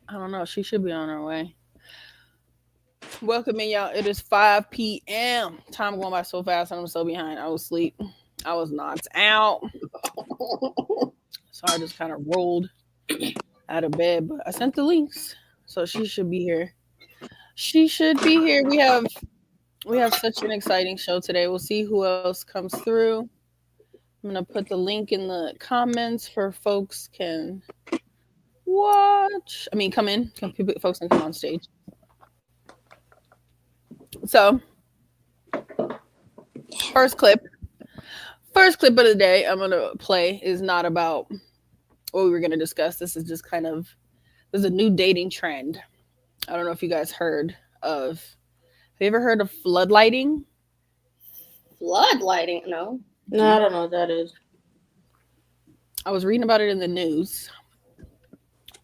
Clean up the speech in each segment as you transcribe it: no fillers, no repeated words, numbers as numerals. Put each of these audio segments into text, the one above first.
I don't know. She should be on her way. Welcome in, y'all. It is 5 p.m. Time going by so fast, and I'm so behind. I was asleep. I was knocked out. So I just kind of rolled out of bed. But I sent the links. So she should be here. She should be here. We have such an exciting show today. We'll see who else comes through. I'm gonna put the link in the comments for folks can watch. I mean, come in. Folks can come on stage. So, first clip of the day I'm gonna play is not about what we were gonna discuss. This is just kind of there's a new dating trend. I don't know if you guys heard of. Have you ever heard of floodlighting? Floodlighting? No. No, I don't know what that is. I was reading about it in the news.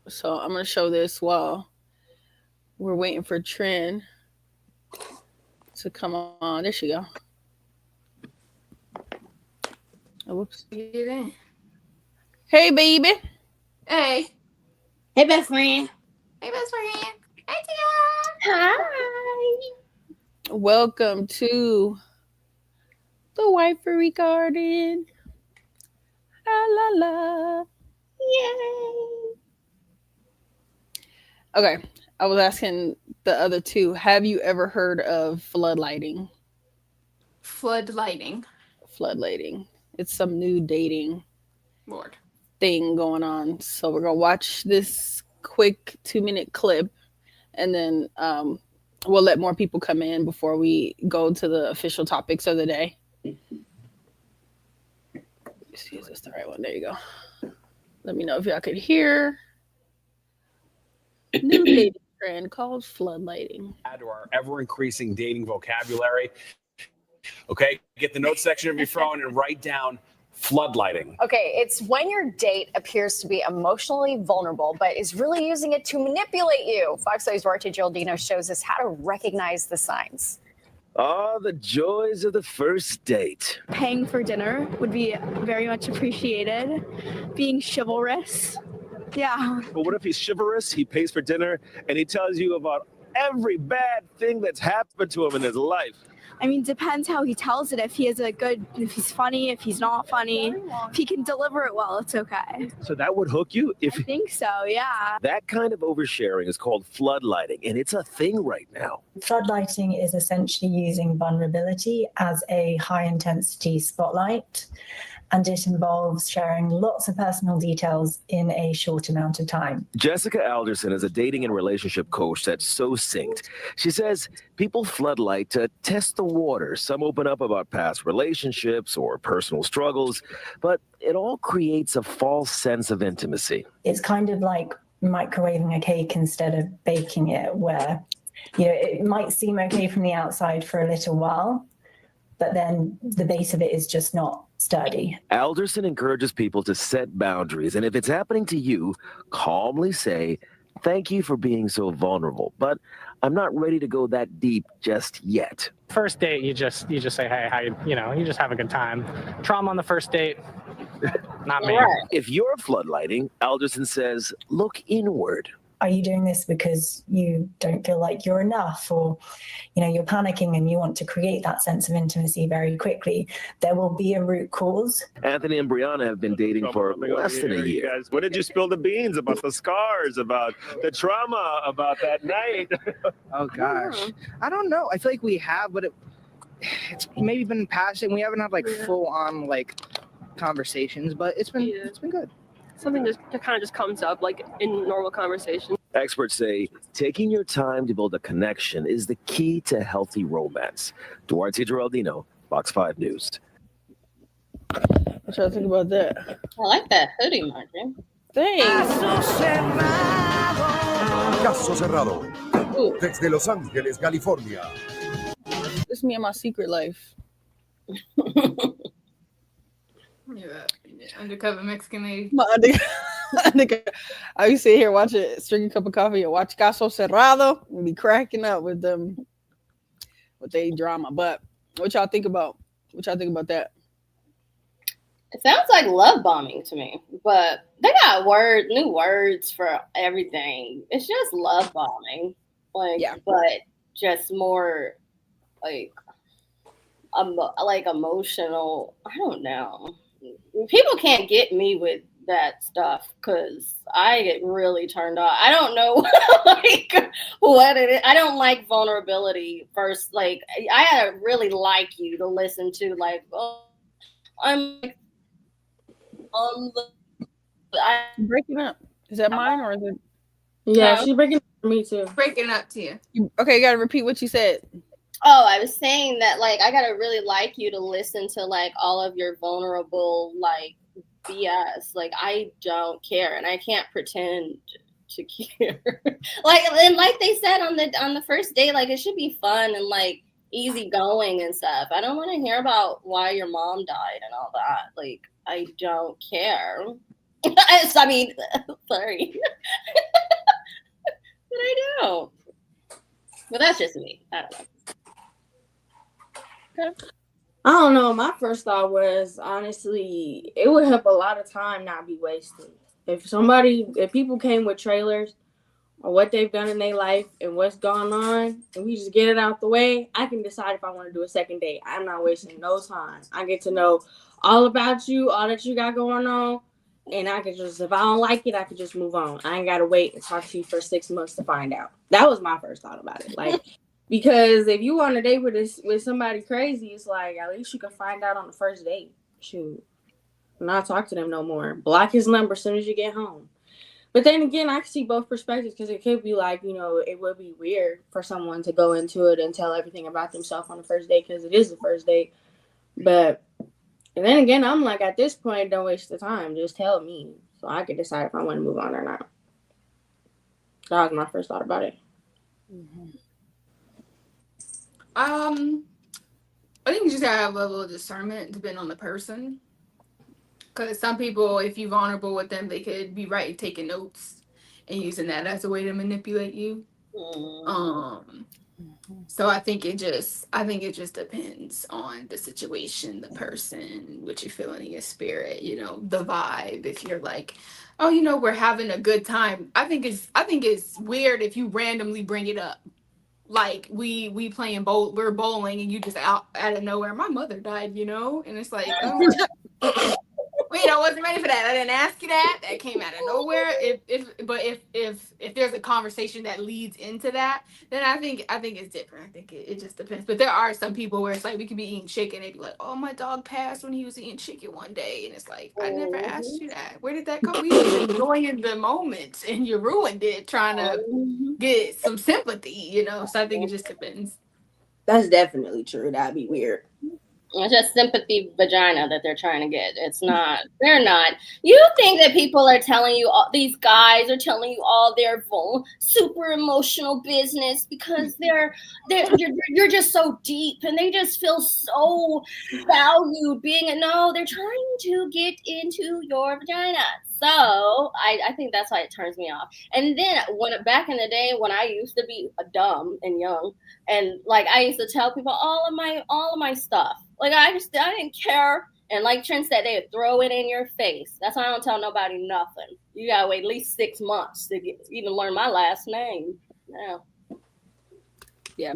So I'm gonna show this while we're waiting for Trin to come on. There she go. Oh, whoops. Hey, baby. Hey. Hey, best friend. Hey, best friend. Hey, Tia. Hi. Welcome to the Wifery Garden. La la la. Yay. Okay, I was asking the other two, have you ever heard of floodlighting? Floodlighting. Floodlighting. It's some new dating Lord. thing going on. So we're going to watch this quick 2-minute clip, and then we'll let more people come in before we go to the official topics of the day. Let's see, is this the right one? There you go. Let me know if y'all could hear. New dating trend called floodlighting. Add to our ever-increasing dating vocabulary. Okay, get the notes section of your phone and write down floodlighting. Okay, it's when your date appears to be emotionally vulnerable, but is really using it to manipulate you. Fox News' Duarte Gialdino shows us how to recognize the signs. Ah, the joys of the first date. Paying for dinner would be very much appreciated. Being chivalrous. Yeah. But what if he's chivalrous, he pays for dinner, and he tells you about every bad thing that's happened to him in his life? I mean, depends how he tells it. If he's funny, if he's not funny, if he can deliver it well, it's okay. So that would hook you? I think so, yeah. That kind of oversharing is called floodlighting, and it's a thing right now. Floodlighting is essentially using vulnerability as a high-intensity spotlight, and it involves sharing lots of personal details in a short amount of time. Jessica Alderson is a dating and relationship coach that's so synced. She says people floodlight to test the water. Some open up about past relationships or personal struggles, but it all creates a false sense of intimacy. It's kind of like microwaving a cake instead of baking it, where it might seem okay from the outside for a little while, but then the base of it is just not sturdy. Alderson encourages people to set boundaries, and if it's happening to you, calmly say, "Thank you for being so vulnerable, but I'm not ready to go that deep just yet." First date, you just say, "Hey, how you just have a good time." Trauma on the first date, not me. Right. If you're floodlighting, Alderson says, look inward. Are you doing this because you don't feel like you're enough, or you're panicking and you want to create that sense of intimacy very quickly? There will be a root cause. Anthony and Brianna have been dating for less than a year. Guys, when did you spill the beans about the scars, about the trauma, about that night? Oh gosh, I don't know. I feel like we have, but it's maybe been passing. We haven't had full on conversations, but it's been good. Something that kind of just comes up in normal conversation. Experts say taking your time to build a connection is the key to healthy romance. Duarte Gialdino, Fox 5 News. What y'all think about that? I like that hoodie, Marjorie. Thanks. Caso cerrado. Desde Los Ángeles, California. This is me and my secret life. Undercover Mexican lady. I used to sit here, watch it, drink a cup of coffee, and watch Caso Cerrado, and be cracking up with them, with their drama. But what y'all think about? What y'all think about that? It sounds like love bombing to me, but They got new words for everything. It's just love bombing, but just more like emotional. I don't know. People can't get me with that stuff because I get really turned off. I don't know what it is. I don't like vulnerability first. Like I gotta really like you to listen to. Like, oh, I'm on the. Breaking up. Is that mine or is it? Yeah, she's breaking up for me too. Breaking up to you. Okay, you gotta repeat what you said. Oh, I was saying that like I gotta really like you to listen to like all of your vulnerable like BS. Like I don't care, and I can't pretend to care. like they said on the first date, like it should be fun and like easy going and stuff. I don't want to hear about why your mom died and all that. Like I don't care. I mean, sorry, but I don't. But that's just me. I don't know. I don't know. My first thought was honestly, it would help a lot of time not be wasted. If people came with trailers or what they've done in their life and what's going on, and we just get it out the way, I can decide if I want to do a second date. I'm not wasting no time. I get to know all about you, all that you got going on, and I can just, if I don't like it, I can just move on. I ain't got to wait and talk to you for 6 months to find out. That was my first thought about it. Like, because if you want to date with somebody crazy, it's like, at least you can find out on the first date. Shoot. Not talk to them no more. Block his number as soon as you get home. But then again, I can see both perspectives because it could be like, it would be weird for someone to go into it and tell everything about themselves on the first date because it is the first date. But and then again, I'm like, at this point, don't waste the time. Just tell me so I can decide if I want to move on or not. That was my first thought about it. Mm-hmm. I think you just gotta have a level of discernment depending on the person. Because some people, if you're vulnerable with them, they could be taking notes and using that as a way to manipulate you. So I think it just depends on the situation, the person, what you're feeling in your spirit, the vibe. If you're like, oh, we're having a good time. I think it's weird if you randomly bring it up. Like we playing we're bowling and you just out of nowhere. My mother died, and it's like, oh. Wait, I wasn't ready for that. I didn't ask you that. That came out of nowhere. If there's a conversation that leads into that, then I think it's different. I think it just depends. But there are some people where it's like we could be eating chicken and they'd be like, oh, my dog passed when he was eating chicken one day, and it's like I never asked you that. Where did that come? We were enjoying the moment and you ruined it trying to get some sympathy, So I think it just depends. That's definitely true. That'd be weird. It's just sympathy vagina that they're trying to get. It's not. They're not. You think that people are telling you, these guys are telling you all their super emotional business because you're just so deep and they just feel so valued no, they're trying to get into your vagina. So I think that's why it turns me off. And then back in the day when I used to be dumb and young, and like I used to tell people all of my stuff. Like I didn't care. And like Trent said, they would throw it in your face. That's why I don't tell nobody nothing. You gotta wait at least 6 months to even learn my last name. Yeah.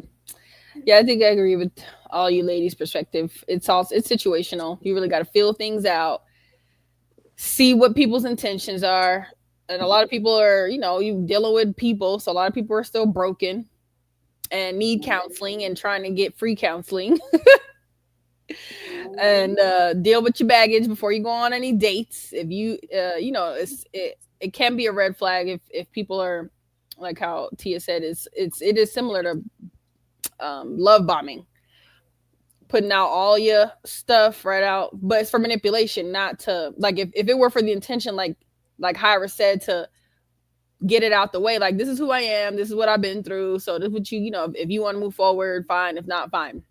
I think I agree with all you ladies' perspective. It's situational. You really got to feel things out, see what people's intentions are. And a lot of people are, you dealing with people. So a lot of people are still broken and need counseling and trying to get free counseling. And deal with your baggage before you go on any dates. If you, it can be a red flag if people are, like how Tia said, it is similar to love bombing, putting out all your stuff right out, but it's for manipulation, not to like if it were for the intention, like Hyra said, to get it out the way, like this is who I am, this is what I've been through, so this is what if you want to move forward, fine, if not, fine.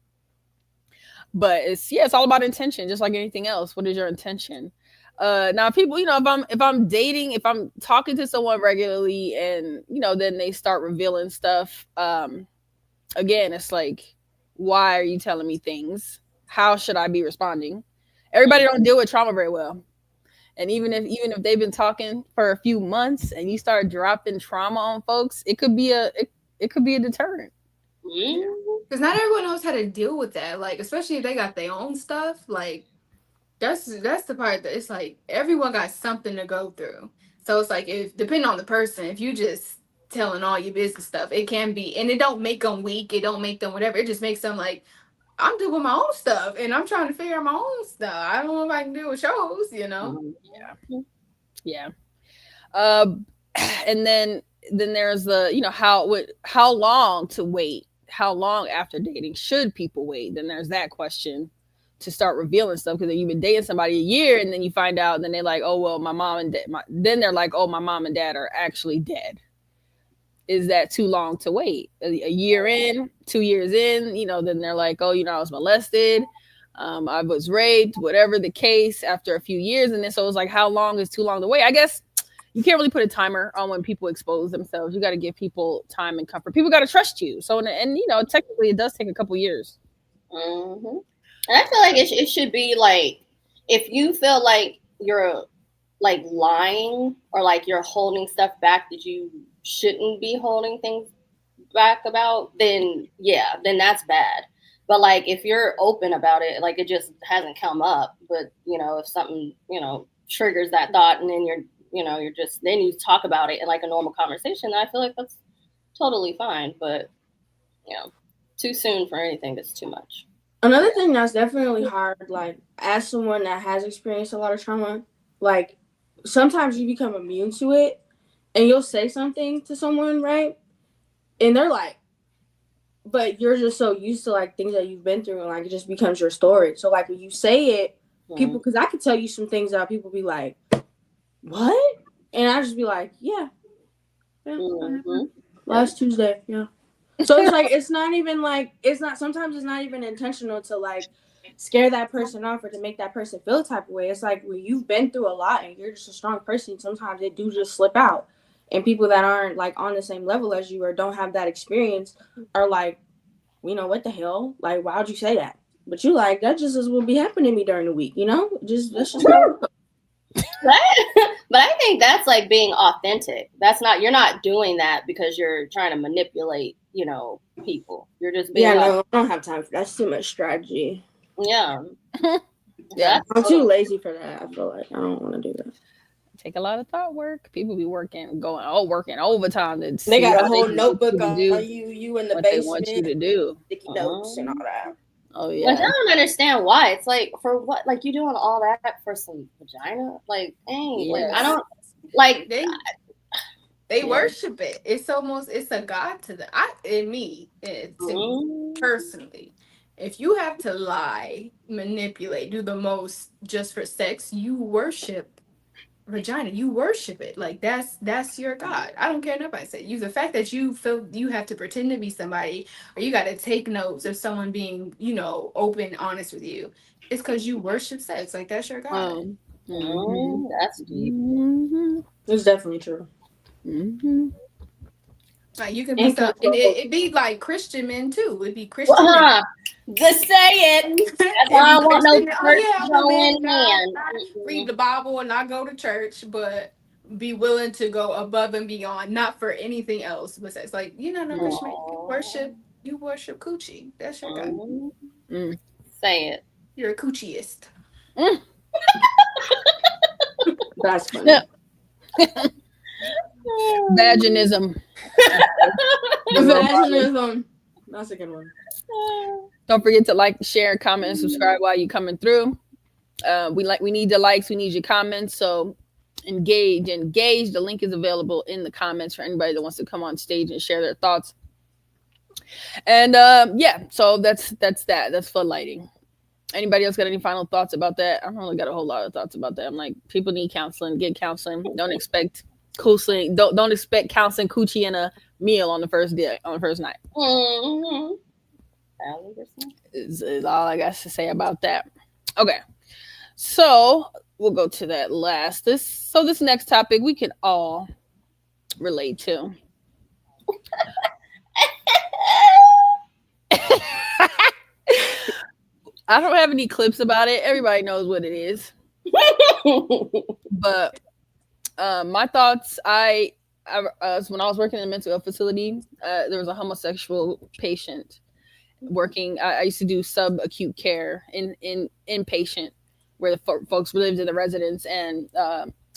But it's all about intention, just like anything else. What is your intention? Now people, if I'm dating, if I'm talking to someone regularly and then they start revealing stuff, again, it's like, why are you telling me things? How should I be responding? Everybody don't deal with trauma very well. And even if they've been talking for a few months and you start dropping trauma on folks, it could be a deterrent. Because not everyone knows how to deal with that. Like, especially if they got their own stuff. Like, that's the part that it's like everyone got something to go through. So it's like, if depending on the person, if you just telling all your business stuff, it can be, and it don't make them weak. It don't make them whatever. It just makes them like, I'm doing my own stuff and I'm trying to figure out my own stuff. I don't know if I can deal with yours, you know? Yeah. And then there's the, you know, how long to wait? How long after dating should people wait? Then there's that question to start revealing stuff, because you've been dating somebody a year and then you find out, and then they're like, oh, well, my mom and dad, then they're like, oh, my mom and dad are actually dead. Is that too long to wait? A year in, 2 years in, you know, then they're like, oh, you know, I was molested. I was raped, whatever the case, after a few years. And then so it's like, how long is too long to wait? I guess you can't really put a timer on when people expose themselves. You got to give people time and comfort. People got to trust you. So, and you know, technically it does take a couple years. Mm-hmm. And I feel like it should be like, if you feel like you're like lying or like you're holding stuff back that you shouldn't be holding things back about, then yeah, then that's bad. But like, if you're open about it, like it just hasn't come up, but you know, if something, you know, triggers that thought, and then then you talk about it in like a normal conversation, I feel like that's totally fine. But you know, too soon for anything that's too much. Another thing that's definitely hard, like as someone that has experienced a lot of trauma, like sometimes you become immune to it and you'll say something to someone, right? And they're like, but you're just so used to like things that you've been through, and like it just becomes your story. So like when you say it, people, because I could tell you some things that people be like, what? And I just be like, yeah. Last Tuesday, yeah. So it's like, sometimes it's not even intentional to like scare that person off or to make that person feel a type of way. It's like when you've been through a lot and you're just a strong person, sometimes it do just slip out. And people that aren't like on the same level as you or don't have that experience are like, you know, what the hell? Like, why would you say that? But you like, that just is what be happening to me during the week, you know? That's just But I think that's like being authentic. That's not, you're not doing that because you're trying to manipulate, you know, people. You're just being no, I don't have time for that. That's too much strategy. Yeah. Yeah. I'm too lazy for that. I feel like I don't want to do that. Take a lot of thought work. People be working overtime. They got a whole notebook on you in the what basement. They want you to do. Sticky notes and all that. Oh yeah. Like, I don't understand why. It's like, for what? Like, you doing all that for some vagina? Like, dang. Yes. Like, I don't like. They worship it. It's a god to them. Personally, if you have to lie, manipulate, do the most just for sex, you worship vagina. You worship it. Like that's your god. I don't care nobody said you. The fact that you feel you have to pretend to be somebody, or you got to take notes of someone being, you know, open, honest with you, it's because you worship sex. Like that's your god. That's deep. It's definitely true. Like you can be and it'd be like Christian men too. It'd be Christian men. Just say it. That's why I want no read the Bible and not go to church, but be willing to go above and beyond, not for anything else. But it's like, you know, no Christian, you worship coochie. That's your God. Say it. You're a coochieist. That's funny. Vaginism. Vaginism. That's a good one. Don't forget to like, share, comment, and subscribe while you're coming through. We need the likes, we need your comments. So engage. The link is available in the comments for anybody that wants to come on stage and share their thoughts. And so that's that. That's floodlighting. Anybody else got any final thoughts about that? I don't really got a whole lot of thoughts about that. I'm like, people need counseling. Get counseling. Don't expect counseling. Don't expect counseling, coochie, and a meal on the first day, on the first night. Is all I got to say about that. Okay, so we'll go to that last. This next topic we can all relate to. I don't have any clips about it. Everybody knows what it is. But my thoughts, when I was working in a mental health facility, there was a homosexual patient working. I used to do subacute care in inpatient, where the folks lived in the residence, and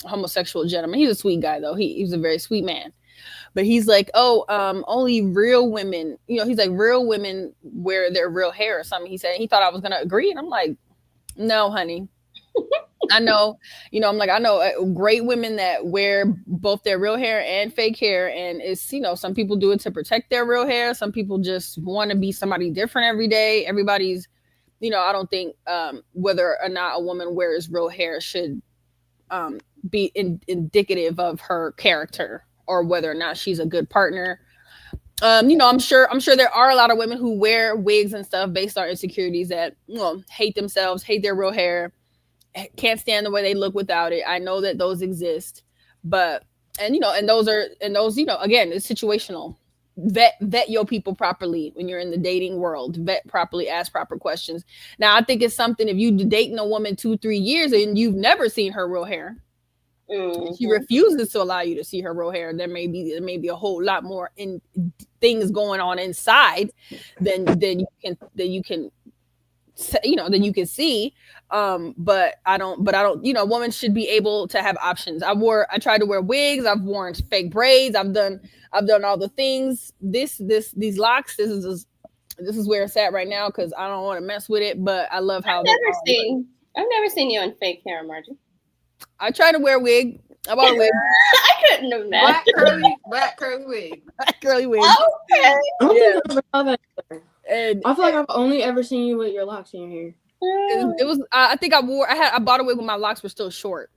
homosexual gentleman. He's a sweet guy though. He was a very sweet man. But he's like, only real women, he's like, real women wear their real hair or something. He said, he thought I was going to agree. And I'm like, no, honey. I know, I'm like, I know great women that wear both their real hair and fake hair. And it's, some people do it to protect their real hair. Some people just want to be somebody different every day. Everybody's, I don't think whether or not a woman wears real hair should be indicative of her character, or whether or not she's a good partner. I'm sure there are a lot of women who wear wigs and stuff based on insecurities that, hate themselves, hate their real hair, can't stand the way they look without it. I know that those exist, but, and those, again, it's situational. Vet your people properly when you're in the dating world. Vet properly, ask proper questions. Now, I think it's something, if you're dating a woman 2-3 years and you've never seen her real hair, she refuses to allow you to see her real hair, there may be a whole lot more in things going on inside than you can see. But I don't, women should be able to have options. I tried to wear wigs. I've worn fake braids. I've done all the things. These locks, this is where it's at right now, because I don't want to mess with it, but I love how I've never seen you in fake hair, Margie. I tried to wear a wig. I bought a wig. I couldn't have met. Black curly wig. Black curly wig. Okay. And I feel like I've only ever seen you with your locks in your hair. It was. I think I bought a wig when my locks were still short.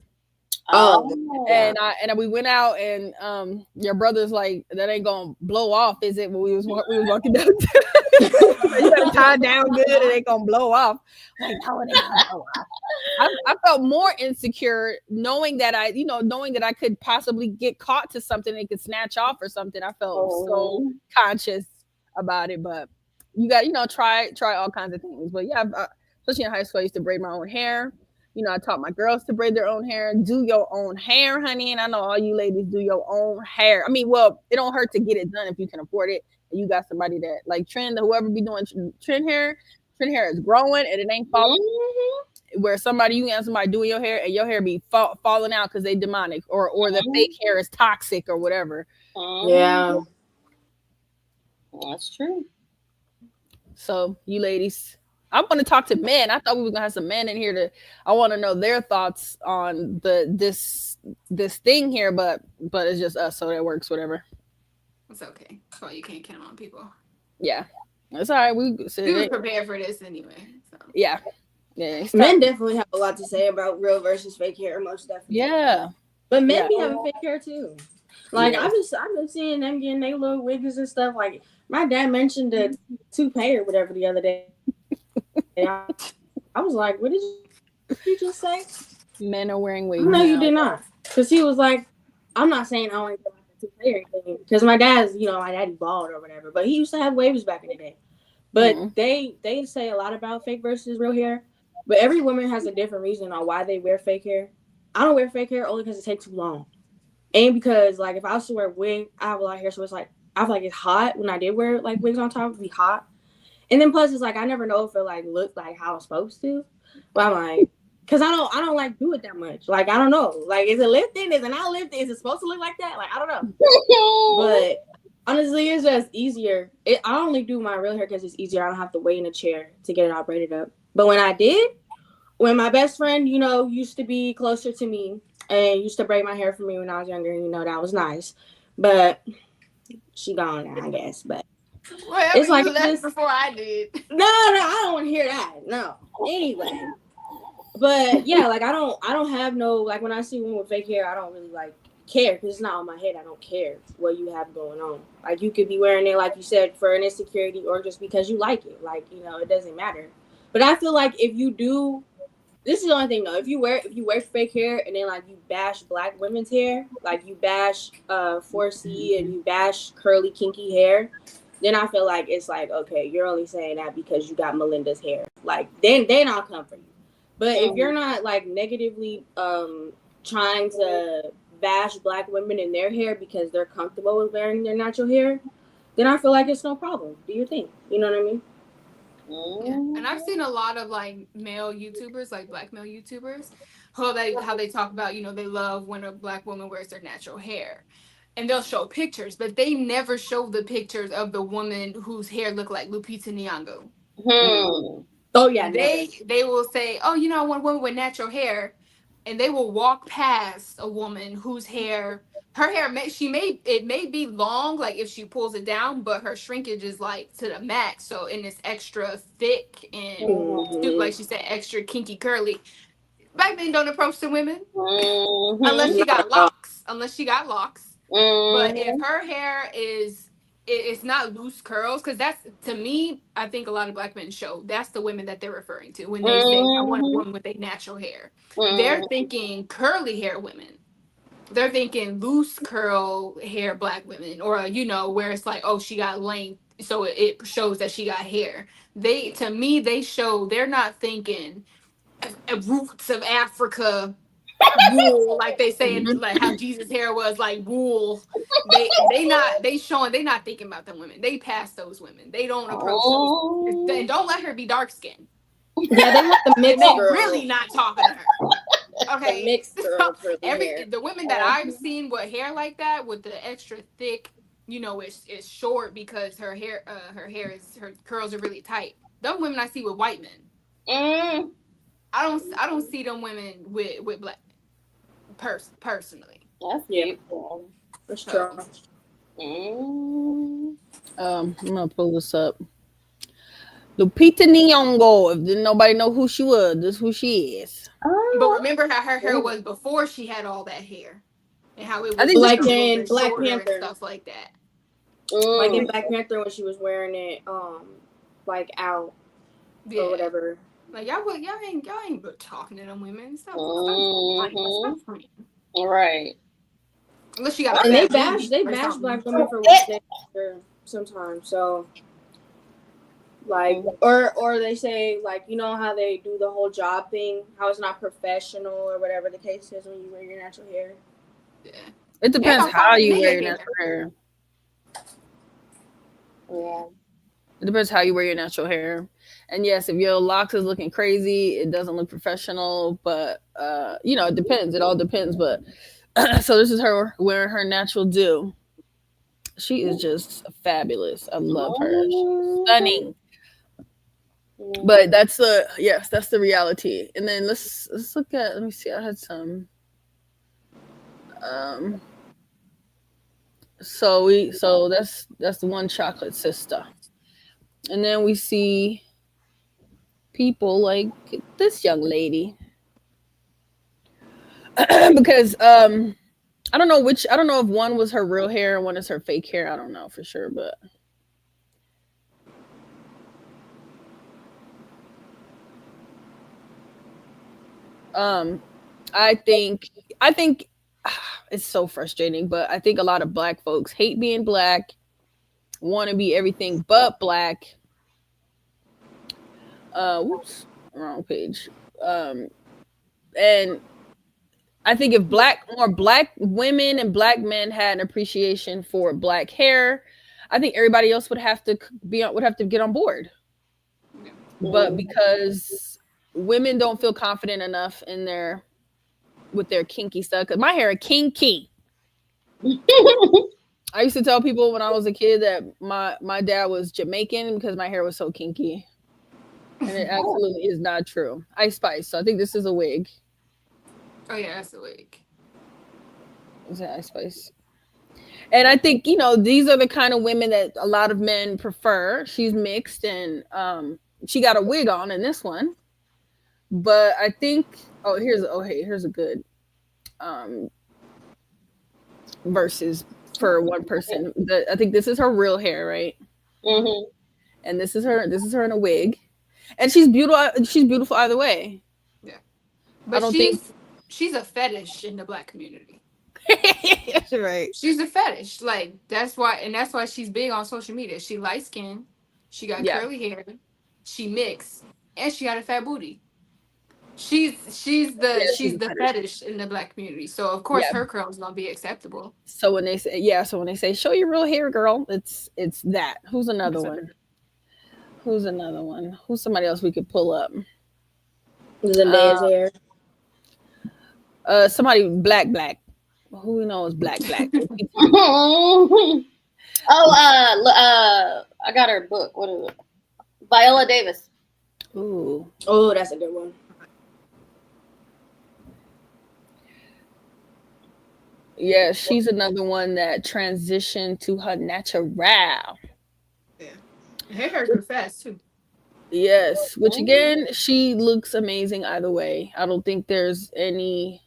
And we went out, and your brother's like, that ain't gonna blow off, is it? When we was walking down, you gotta tie it down good, and it ain't gonna blow off. Like, no, it ain't gonna blow off. I felt more insecure knowing that I could possibly get caught to something and could snatch off or something. I felt so conscious about it, but you got try all kinds of things. But yeah, especially in high school, I used to braid my own hair. I taught my girls to braid their own hair. Do your own hair, honey. And I know all you ladies do your own hair. I mean, well, it don't hurt to get it done if you can afford it. And you got somebody that, like Trend, whoever be doing trend hair is growing and it ain't falling. Mm-hmm. Where you got somebody doing your hair and your hair be falling out because they demonic, or the fake hair is toxic or whatever. Yeah. That's true. So you ladies, I want to talk to men. I thought we were gonna have some men in here I want to know their thoughts on this thing here, but it's just us, so it works, whatever. It's okay. So you can't count on people. Yeah, it's all right. We were prepared for this anyway. So. Yeah. Men definitely have a lot to say about real versus fake hair, most definitely. Yeah. But men be having fake hair too. Like I've been seeing them getting their little wigs and stuff. Like my dad mentioned the toupee or whatever the other day. And I was like, what did you just say? Men are wearing wigs. No, you did not. Because he was like, I'm not saying I only got a toupee or anything. Because my daddy bald or whatever. But he used to have waves back in the day. But they say a lot about fake versus real hair. But every woman has a different reason on why they wear fake hair. I don't wear fake hair only because it takes too long. And because, like, if I was to wear a wig, I have a lot of hair, so it's like, I feel like it's hot. When I did wear, like, wigs on top, it would be hot. And then plus, it's like, I never know if it, like, looked like how it's supposed to. But I'm like, because I don't, like, do it that much. Like, I don't know. Like, is it lifting? Is it not lifting? Is it supposed to look like that? Like, I don't know. But honestly, it's just easier. I only do my real hair because it's easier. I don't have to wait in a chair to get it all braided up. But when my best friend, used to be closer to me and used to braid my hair for me when I was younger, that was nice. But she gone now, I guess. But it's like left before I did. No, I don't want to hear that. No. Anyway. But yeah, like I don't have no, like when I see one with fake hair, I don't really like care because it's not on my head. I don't care what you have going on. Like you could be wearing it, like you said, for an insecurity or just because you like it. Like, it doesn't matter. But I feel like if you do, this is the only thing though. If you wear fake hair and then like you bash black women's hair, like you bash 4C and you bash curly kinky hair, then I feel like it's like, okay, you're only saying that because you got Melinda's hair. Like then I'll come for you. But if you're not like negatively trying to bash black women in their hair because they're comfortable with wearing their natural hair, then I feel like it's no problem. Do your thing. You know what I mean? Yeah. And I've seen a lot of like male YouTubers, like black male YouTubers, how they talk about, you know, they love when a black woman wears their natural hair. And they'll show pictures, but they never show the pictures of the woman whose hair looked like Lupita Nyong'o. Oh yeah, they will say, oh, you know, I want a woman with natural hair, and they will walk past a woman whose hair, it may be long, like if she pulls it down, but her shrinkage is like to the max, so and it's extra thick and like she said, extra kinky curly. Black men don't approach the women unless she got locks. But if her hair it's not loose curls, because that's, to me, I think a lot of black men show that's the women that they're referring to when they say I want a woman with a natural hair. They're thinking curly hair women. They're thinking loose curl hair black women, or you know, where it's like, oh, she got length, so it shows that she got hair. They're not thinking roots of Africa wool, like they say, like how Jesus' hair was like wool. They not thinking about them women. They pass those women. They don't approach those. And don't let her be dark skinned. Yeah, they want the mixed girl. Really not talking to her. Okay. The mixed girl for the hair. The women that I've seen with hair like that, with the extra thick, you know, it's short because her curls are really tight. Them women I see with white men. I don't see them women with black personally. That's beautiful. That's true. I'm gonna pull this up. Lupita Nyong'o. If nobody know who she was, this is who she is. But remember how her hair was before she had all that hair, and how it was like in Black Panther and stuff like that. Like in Black Panther when she was wearing it, like out or whatever. Like y'all ain't talking to them women. Stop funny. Right. Unless you got. And they bash black women for what they do sometimes. So, like, or they say, like, you know how they do the whole job thing, how it's not professional or whatever the case is when you wear your natural hair. Yeah. It depends how you wear your natural hair. Yeah. It depends how you wear your natural hair. And yes, if your locks is looking crazy, it doesn't look professional. But you know, it depends. It all depends. But so this is her wearing her natural do. She is just fabulous. I love her. She's stunning. But that's the reality. And then let's look at. Let me see. I had some. So that's the one chocolate sister. And then we see people like this young lady. Because I don't know if one was her real hair and one is her fake hair. I don't know for sure, but I think it's so frustrating, but I think a lot of black folks hate being black, want to be everything but black. Whoops, wrong page. And I think if more black women and black men had an appreciation for black hair, I think everybody else would have to get on board. But because women don't feel confident enough with their kinky stuff, because my hair is kinky. I used to tell people when I was a kid that my dad was Jamaican because my hair was so kinky. And it absolutely is not true. Ice Spice. So I think this is a wig. Oh yeah, that's a wig. Is that Ice Spice? And I think, you know, these are the kind of women that a lot of men prefer. She's mixed and she got a wig on in this one. But I think here's a good versus for one person. I think this is her real hair, right? Mm-hmm. And this is her in a wig. And she's beautiful either way. Yeah. But she's a fetish in the black community. That's right. She's a fetish. Like that's why she's big on social media. She light skinned, she got curly hair, she mixed, and she got a fat booty. She's she's a the fetish in the Black community, so of course Yeah. her curls gonna be acceptable. So when they say show your real hair, girl, it's that. Who's another one? Who's somebody else we could pull up? Zendaya's hair. Somebody black. Who we know is black. I got her book. What is it? Viola Davis. Ooh. Oh, that's a good one. Yeah, she's another one that transitioned to her natural. Her hair grew fast too. Yes, which again, she looks amazing either way. I don't think there's any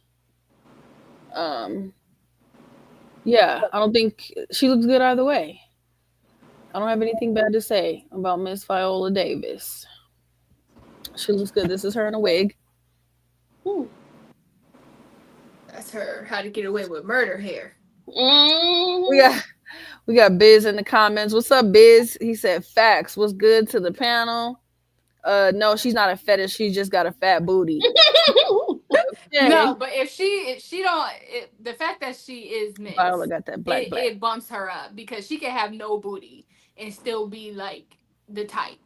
I don't think she looks good either way. I don't have anything bad to say about Miss Viola Davis. She looks good. This is her in a wig. That's her How to Get Away with Murder hair. We got Biz in the comments. What's up, Biz? He said facts. What's good to the panel? No, she's not a fetish. She's just got a fat booty. Okay. No, but if she don't, the fact that she is mixed, Viola got that black. it bumps her up because she can have no booty and still be like the type.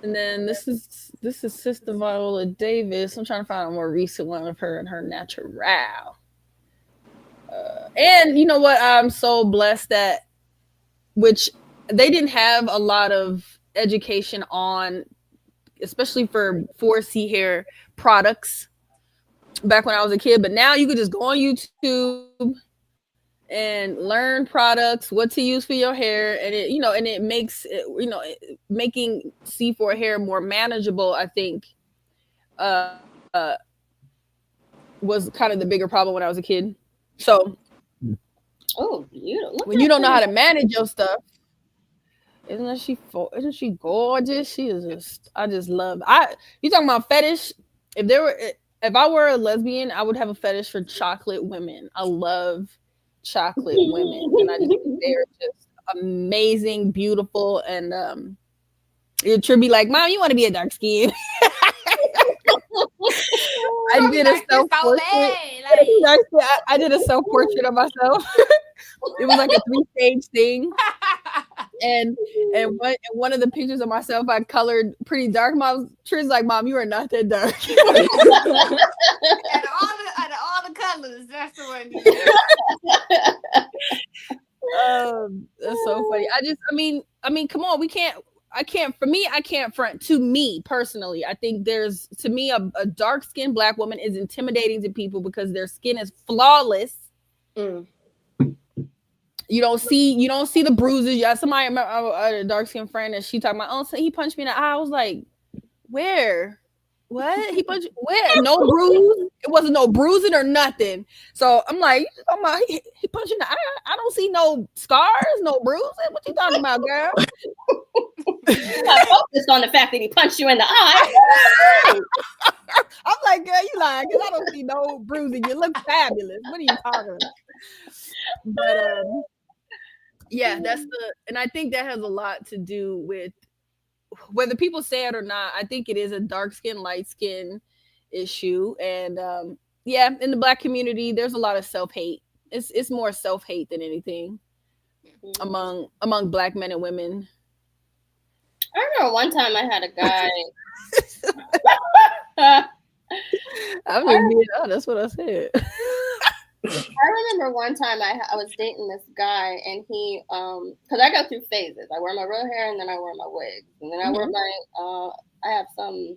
And then this is Sister Viola Davis. I'm trying to find a more recent one of her and her natural. And you know what? I'm so blessed that, which they didn't have a lot of education on, especially for 4C hair products back when I was a kid. But now you could just go on YouTube and learn products, what to use for your hair, and it makes making C4 hair more manageable, I think, was kind of the bigger problem when I was a kid. So when you don't know how to manage your stuff, isn't she gorgeous? She is just, I just love. You talking about fetish? If I were a lesbian, I would have a fetish for chocolate women. I love chocolate women, and I just think they're just amazing, beautiful, and it should be like, Mom, you want to be a dark skin? I did a self portrait. I did a self portrait of myself. It was like a 3-stage thing, and one of the pictures of myself I colored pretty dark. Trish like, Mom, you are not that dark. Out of all the colors, that's the one. That's so funny. I mean, come on, I can't front. To me personally, I think to me a dark-skinned Black woman is intimidating to people because their skin is flawless. You don't see the bruises. Yeah, somebody, a dark-skinned friend, and she talking about, oh, so he punched me in the eye. I was like, where? What? He punched where? No bruise. It wasn't no bruising or nothing. So I'm like, he punched in the eye. I don't see no scars, no bruising. What you talking about, girl? I focused on the fact that he punched you in the eye. I'm like, girl, you lying because I don't see no bruising. You look fabulous. What are you talking about? But yeah, and I think that has a lot to do with whether people say it or not. I think it is a dark skin, light skin issue, and in the Black community, there's a lot of self-hate. It's more self-hate than anything among Black men and women. I remember one time I had a guy. I'm just being honest. That's what I said. I remember one time I was dating this guy, and he because I go through phases. I wear my real hair, and then I wear my wigs, and then I wear my I have some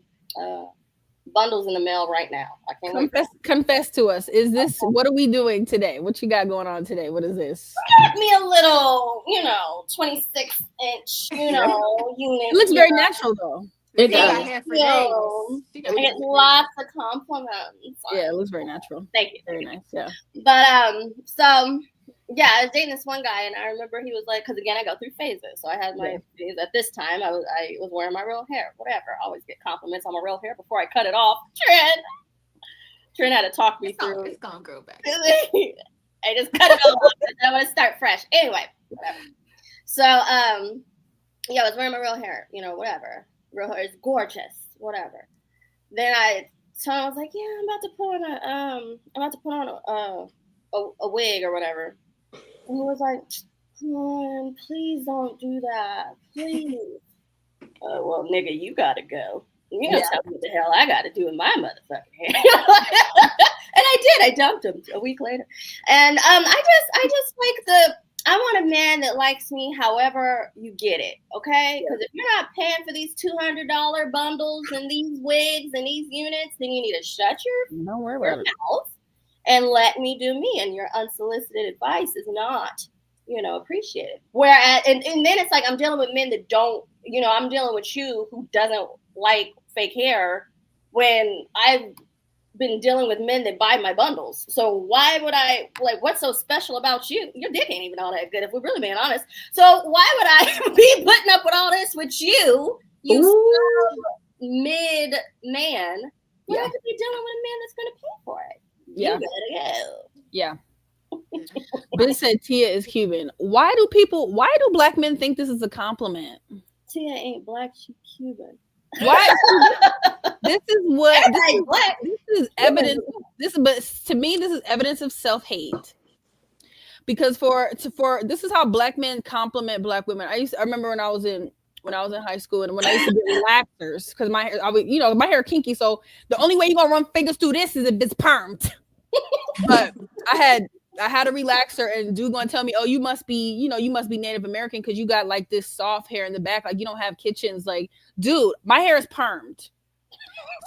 bundles in the mail right now. I can't confess to us. Is this what are we doing today? What you got going on today? What is this? Got me a little, 26-inch, unit. It looks very natural though. It does. I get lots of compliments. Yeah, it looks very natural. Thank you. Very nice. Yeah. But so yeah, I was dating this one guy, and I remember he was like, because again, I go through phases. So I had my phase at this time. I was wearing my real hair, whatever. I always get compliments on my real hair before I cut it off. Trent had to talk me through. It's gonna grow back. I just cut it off. I want to start fresh. Anyway, whatever. So yeah, I was wearing my real hair. Whatever. Real hair is gorgeous. whatever. Then I was like, yeah, I'm about to put on a wig or whatever. And he was like, come on, please don't do that, please. Well, nigga, you gotta go. You know, tell me what the hell I gotta do in my motherfucking hair. And I did. I dumped him a week later. And I just like I want a man that likes me however you get it, okay? Because if you're not paying for these $200 bundles and these wigs and these units, then you need to shut your mouth and let me do me. And your unsolicited advice is not, appreciated. Whereas, and then it's like I'm dealing with men that don't, I'm dealing with you who doesn't like fake hair when I've been dealing with men that buy my bundles. So why would I, what's so special about you? Your dick ain't even all that good if we're really being honest. So why would I be putting up with all this with you mid man when I could be dealing with a man that's going to pay for it? Yeah. You better go. Yeah. But it said Tia is Cuban. Why do black men think this is a compliment? Tia ain't black, she's Cuban. Why? This is evidence. But to me, this is evidence of self-hate. Because for this is how black men compliment black women. I remember when I was in high school and when I used to get relaxers because my hair, my hair kinky. So the only way you're gonna run fingers through this is if it's permed. But I had a relaxer and dude gonna tell me, oh, you must be Native American because you got like this soft hair in the back, like you don't have kitchens. Like, dude, my hair is permed.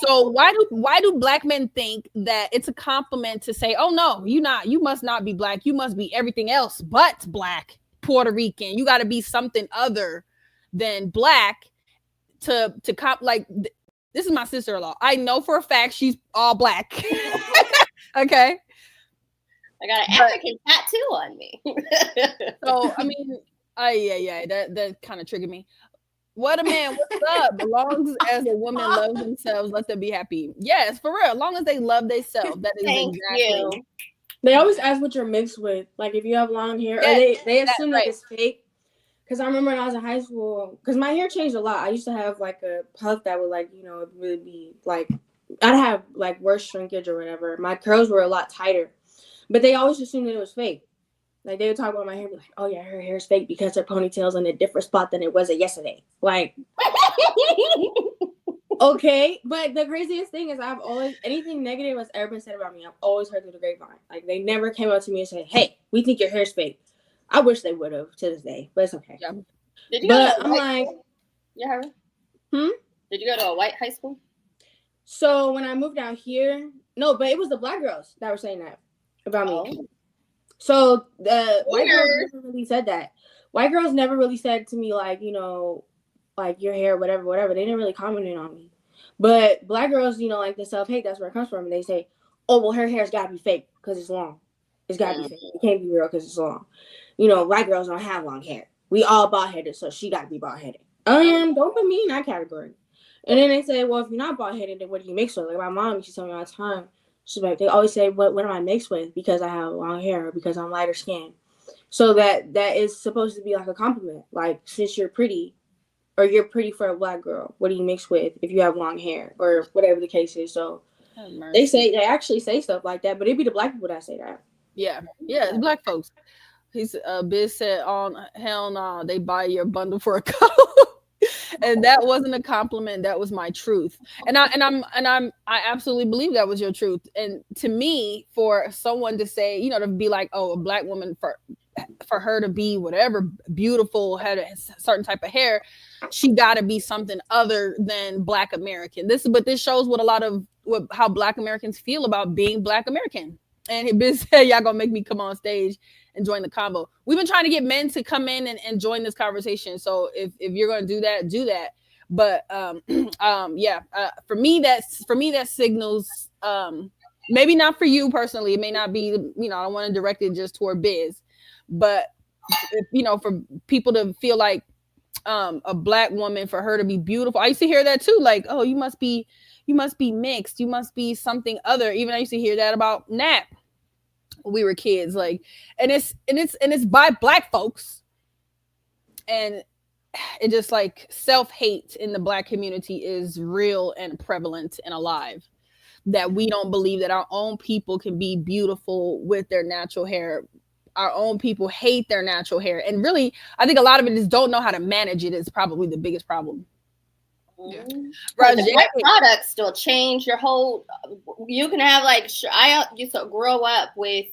So why do black men think that it's a compliment to say, oh no, you must not be black, you must be everything else but black, Puerto Rican, you got to be something other than black to like this is my sister-in-law. I know for a fact she's all black. Okay. I got an African tattoo on me. So I mean, that kind of triggered me. What a man, what's up? As long as a woman loves themselves, let them be happy. Yes, for real. As long as they love themselves, that is Thank you. They always ask what you're mixed with. Like if you have long hair, or they assume that it's fake. Because I remember when I was in high school, because my hair changed a lot. I used to have like a puff that would really be like, I'd have like worse shrinkage or whatever. My curls were a lot tighter, but they always assumed that it was fake. Like they would talk about my hair, be like, "Oh yeah, her hair's fake because her ponytail's in a different spot than it was yesterday." Like, okay, but the craziest thing is I've always anything negative that's ever been said about me, I've always heard through the grapevine. Like they never came up to me and said, "Hey, we think your hair's fake." I wish they would have to this day, but it's okay. Yeah. Did you but go to I'm like, Did you go to a white high school? So when I moved down here, no, but it was the black girls that were saying that about me. So the white girls never really said that. White girls never really said to me like, like your hair, whatever. They didn't really comment on me. But black girls, like the self-hate, that's where it comes from. And they say, oh, well, her hair's got to be fake because it's long. It's got to be fake. It can't be real because it's long. White girls don't have long hair. We all bald-headed, so she got to be bald-headed. Don't put me in that category. And then they say, well, if you're not bald-headed, then what do you mix with? Like my mom, she told me all the time. She's like, they always say, what am I mixed with? Because I have long hair or because I'm lighter skinned. So that is supposed to be like a compliment. Like, since you're pretty, or you're pretty for a black girl, what do you mix with if you have long hair or whatever the case is? So they actually say stuff like that, but it'd be the black people that say that. Yeah, it's black folks. He's Biz said, "Oh hell no, they buy your bundle for a coat," and that wasn't a compliment. That was my truth, and I absolutely believe that was your truth. And to me, for someone to say, to be like, "Oh, a black woman for her to be whatever beautiful, had a certain type of hair, she got to be something other than Black American." But this shows how Black Americans feel about being Black American. And Biz said, y'all gonna make me come on stage and join the convo. We've been trying to get men to come in and join this conversation. So if you're gonna do that, do that. But for me that signals maybe not for you personally. It may not be, I don't want to direct it just toward Biz, but for people to feel like a black woman, for her to be beautiful. I used to hear that too, like, oh, you must be mixed, you must be something other. Even I used to hear that about Nap when we were kids, like, and it's by black folks. And it just like self-hate in the Black community is real and prevalent and alive. That we don't believe that our own people can be beautiful with their natural hair. Our own people hate their natural hair. And really, I think a lot of it is don't know how to manage it is probably the biggest problem. Yeah. Right, the right products still change your whole. You can have like I used to grow up with.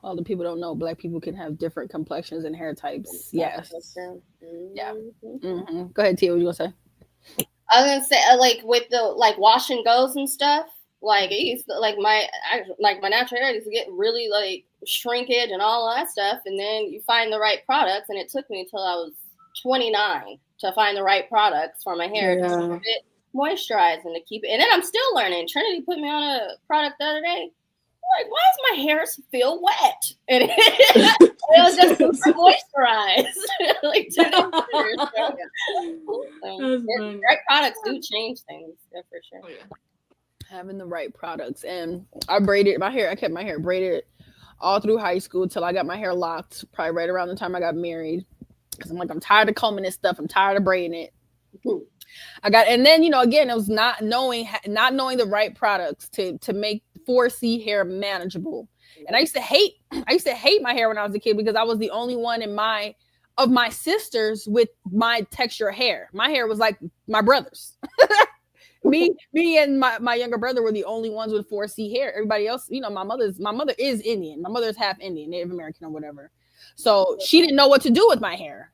All the people don't know Black people can have different complexions and hair types. Yes. Yeah. Mm-hmm. Go ahead, Tia. What you gonna say? I was gonna say like with the like wash and goes and stuff. Like it used to, like my natural hair used to get really like shrinkage and all that stuff, and then you find the right products, and it took me until I was 29 to find the right products for my hair to keep it moisturized and to keep it. And then I'm still learning. Trinity put me on a product the other day. I'm like, why does my hair feel wet? And it was just super moisturized. Like 2 days later. So, right products do change things, for sure. Having the right products. And I braided my hair. I kept my hair braided all through high school till I got my hair locked, probably right around the time I got married. Because I'm like, I'm tired of combing this stuff. I'm tired of braiding it. And then, again, it was not knowing the right products to make 4C hair manageable. And I used to hate my hair when I was a kid because I was the only one of my sisters with my texture hair. My hair was like my brother's. me and my younger brother were the only ones with 4C hair. Everybody else, my mother is Indian. My mother's half Indian, Native American or whatever. So she didn't know what to do with my hair.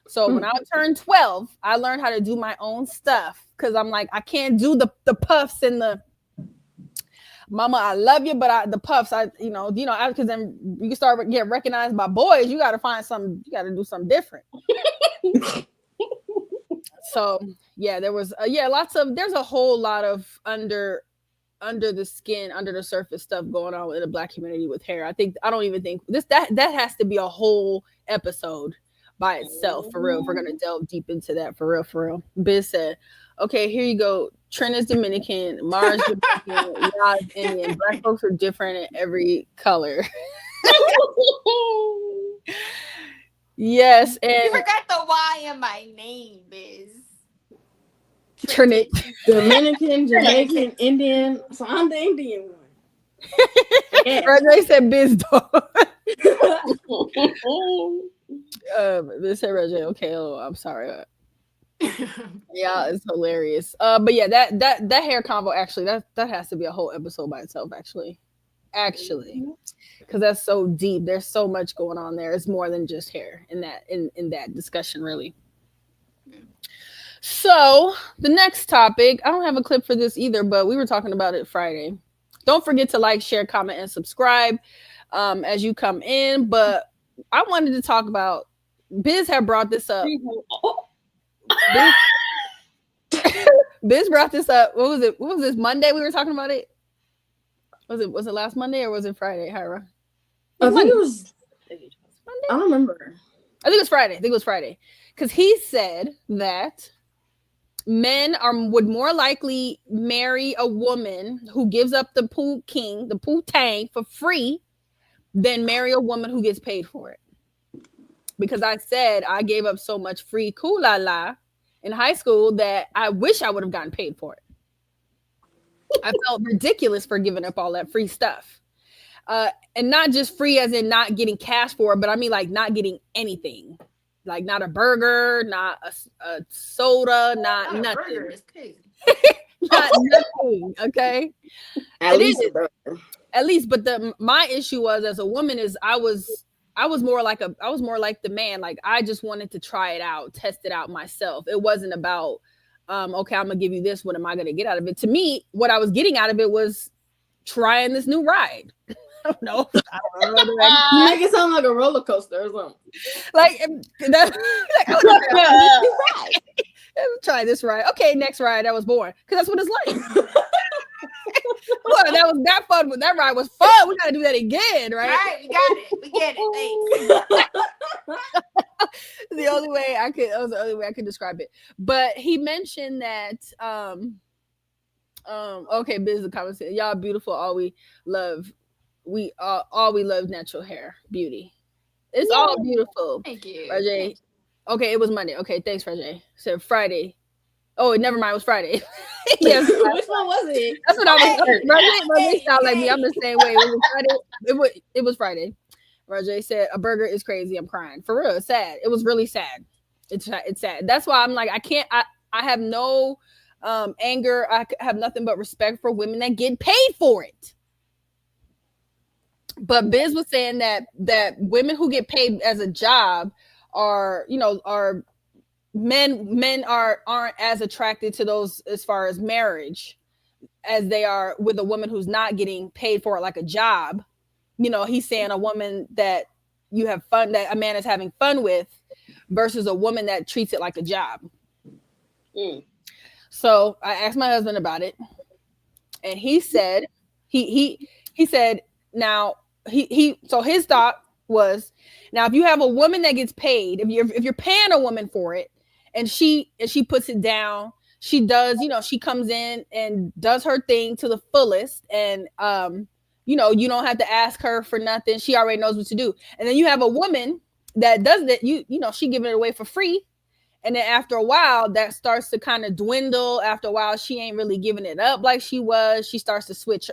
So when I turned 12, I learned how to do my own stuff because I'm like, I can't do the puffs and the mama, I love you, but the puffs, because then you can start getting recognized by boys. You got to find something. You got to do something different. So yeah, there's a whole lot of under the skin, under the surface stuff going on in the Black community with hair. I don't even think that has to be a whole episode by itself, for real. If we're gonna delve deep into that, for real. Biz said, okay, here you go. Trent is Dominican, Mars Dominican, Yaz Indian. Black folks are different in every color. Yes, and you forgot the Y in my name, Biz. Trinity. Dominican, Jamaican, Indian. So I'm the Indian one. Yeah. Reggie said Biz dog. This said Reggie. Okay, I'm sorry. Yeah, it's hilarious. But yeah, that hair convo actually that has to be a whole episode by itself. Actually, because that's so deep. There's so much going on there. It's more than just hair in that discussion, really. So the next topic, I don't have a clip for this either, but we were talking about it Friday. Don't forget to like, share, comment, and subscribe as you come in. But I wanted to talk about, Biz had brought this up. Biz brought this up. What was it? What was this, Monday we were talking about it? Was it last Monday or was it Friday, Hyra? I think it was Monday. I don't remember. I think it was Friday. Because he said that men would more likely marry a woman who gives up the poo-tang for free than marry a woman who gets paid for it. Because I said I gave up so much free la in high school that I wish I would have gotten paid for it. I felt ridiculous for giving up all that free stuff. And not just free as in not getting cash for it, but I mean like not getting anything. Like not a burger, not a soda, not nothing. Burger is crazy. Not nothing, okay? At least, but my issue was as a woman is I was more like the man. Like I just wanted to try it out, test it out myself. It wasn't about okay, I'm gonna give you this. What am I gonna get out of it? To me, what I was getting out of it was trying this new ride. I don't know. You make it sound like a roller coaster or something. Try this ride. Okay, next ride. That was boring because that's what it's like. Well, that was that fun. That ride was fun. We got to do that again, right? All right, we got it. We get it. Thanks. The only way I could describe it. But he mentioned that. Okay, business conversation. Y'all beautiful. All we love natural hair, beauty. It's all beautiful. Thank you. Rajay. Okay, it was Monday. Okay, thanks, Rajay. So Friday. Oh, never mind. It was Friday. Yes. Which one was it? That's what I was. Rajay sound like me. I'm the same way. It was Friday. It was Friday. Rajay said a burger is crazy. I'm crying for real. It's sad. It was really sad. It's sad. That's why I'm like I can't. I have no anger. I have nothing but respect for women that get paid for it. But Biz was saying that women who get paid as a job are men aren't as attracted to those as far as marriage as they are with a woman who's not getting paid for it like a job. He's saying a woman that you have fun, that a man is having fun with, versus a woman that treats it like a job. So I asked my husband about it, and he said he said now so his thought was, now if you have a woman that gets paid, if you're paying a woman for it, and she puts it down, she does, she comes in and does her thing to the fullest, and you don't have to ask her for nothing. She already knows what to do. And then you have a woman that does that, she giving it away for free. And then after a while, that starts to kind of dwindle. After a while, she ain't really giving it up like she was. She starts to switch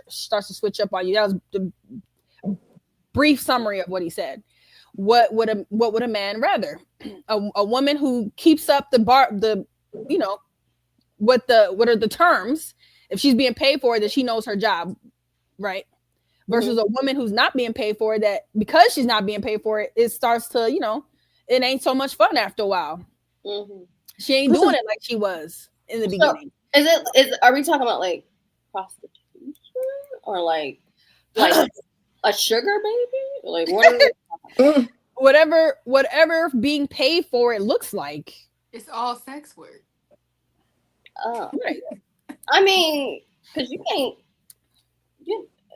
up on you. That was the brief summary of what he said. What would a man rather? A woman who keeps up what are the terms? If she's being paid for it, that she knows her job, right? Versus a woman who's not being paid for it, that because she's not being paid for it, it starts to, it ain't so much fun after a while. She ain't doing it like she was in the beginning. Are we talking about like prostitution or like a sugar baby? Like whatever being paid for it looks like. It's all sex work. Oh, right. I mean, because you can't.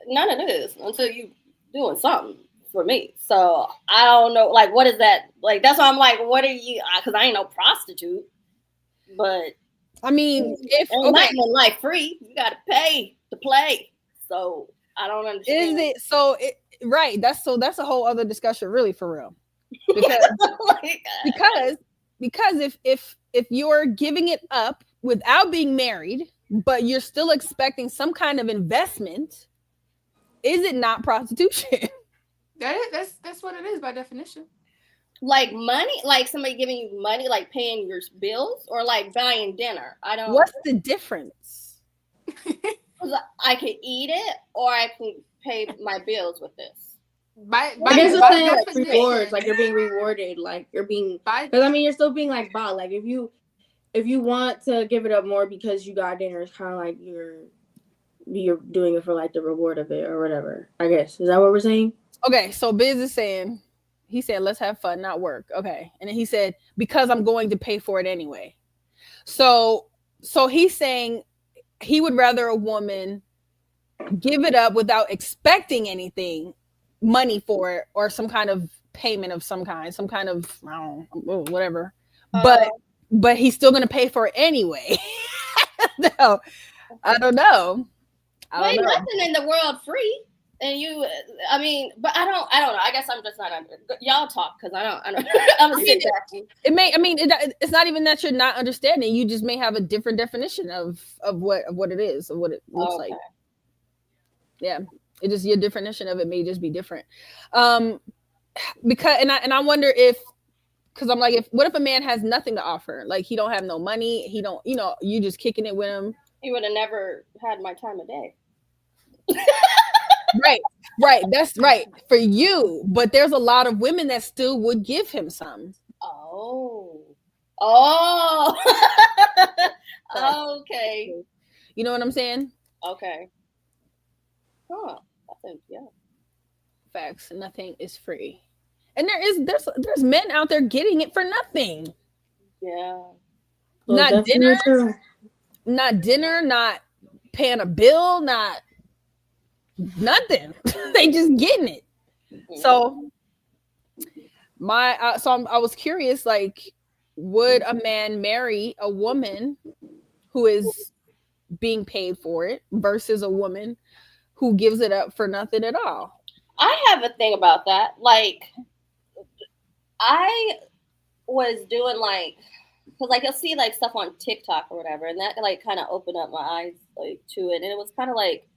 None of this until you doing something for me. So I don't know, like, what is that? Like, that's why I'm like, what are you? Because I ain't no prostitute. But I mean, if nothing in life free, you got to pay to play. So I don't understand. Is it so? Right. That's a whole other discussion, really, for real. Because if you're giving it up without being married, but you're still expecting some kind of investment, is it not prostitution? That's what it is by definition. Like money, like somebody giving you money, like paying your bills, or like buying dinner. I don't. What's the difference? I could eat it, or I can pay my bills with this. I guess it's saying like rewards, like you're being rewarded, like you're being. Because I mean, you're still being like bought. Like if you want to give it up more because you got dinner, it's kind of like you're doing it for like the reward of it or whatever. I guess, is that what we're saying? Okay, so Biz is saying, he said, let's have fun, not work. Okay. And then he said, because I'm going to pay for it anyway. So he's saying he would rather a woman give it up without expecting anything, money for it, or some kind of payment of some kind of, I don't know, whatever. But he's still going to pay for it anyway. No, I don't know. Ain't nothing in the world free. And but I don't know. I guess I'm just not under. Y'all talk because I don't. I'm gonna sit back. It's not even that you're not understanding. You just may have a different definition of what it is, of what it looks like. Yeah, it just, your definition of it may just be different. Because I wonder because I'm like, what if a man has nothing to offer? Like he don't have no money. He don't. You just kicking it with him. He would have never had my time of day. Right. That's right for you. But there's a lot of women that still would give him some. Oh. Okay. You know what I'm saying? Okay. Huh. Yeah. Facts. Nothing is free. And there's men out there getting it for nothing. Yeah. Not dinner, not paying a bill, not nothing. They just getting it. So I was curious, like, would a man marry a woman who is being paid for it versus a woman who gives it up for nothing at all? I have a thing about that. Like, I was doing like, because like you'll see like stuff on TikTok or whatever, and that like kind of opened up my eyes like to it, and it was kind of like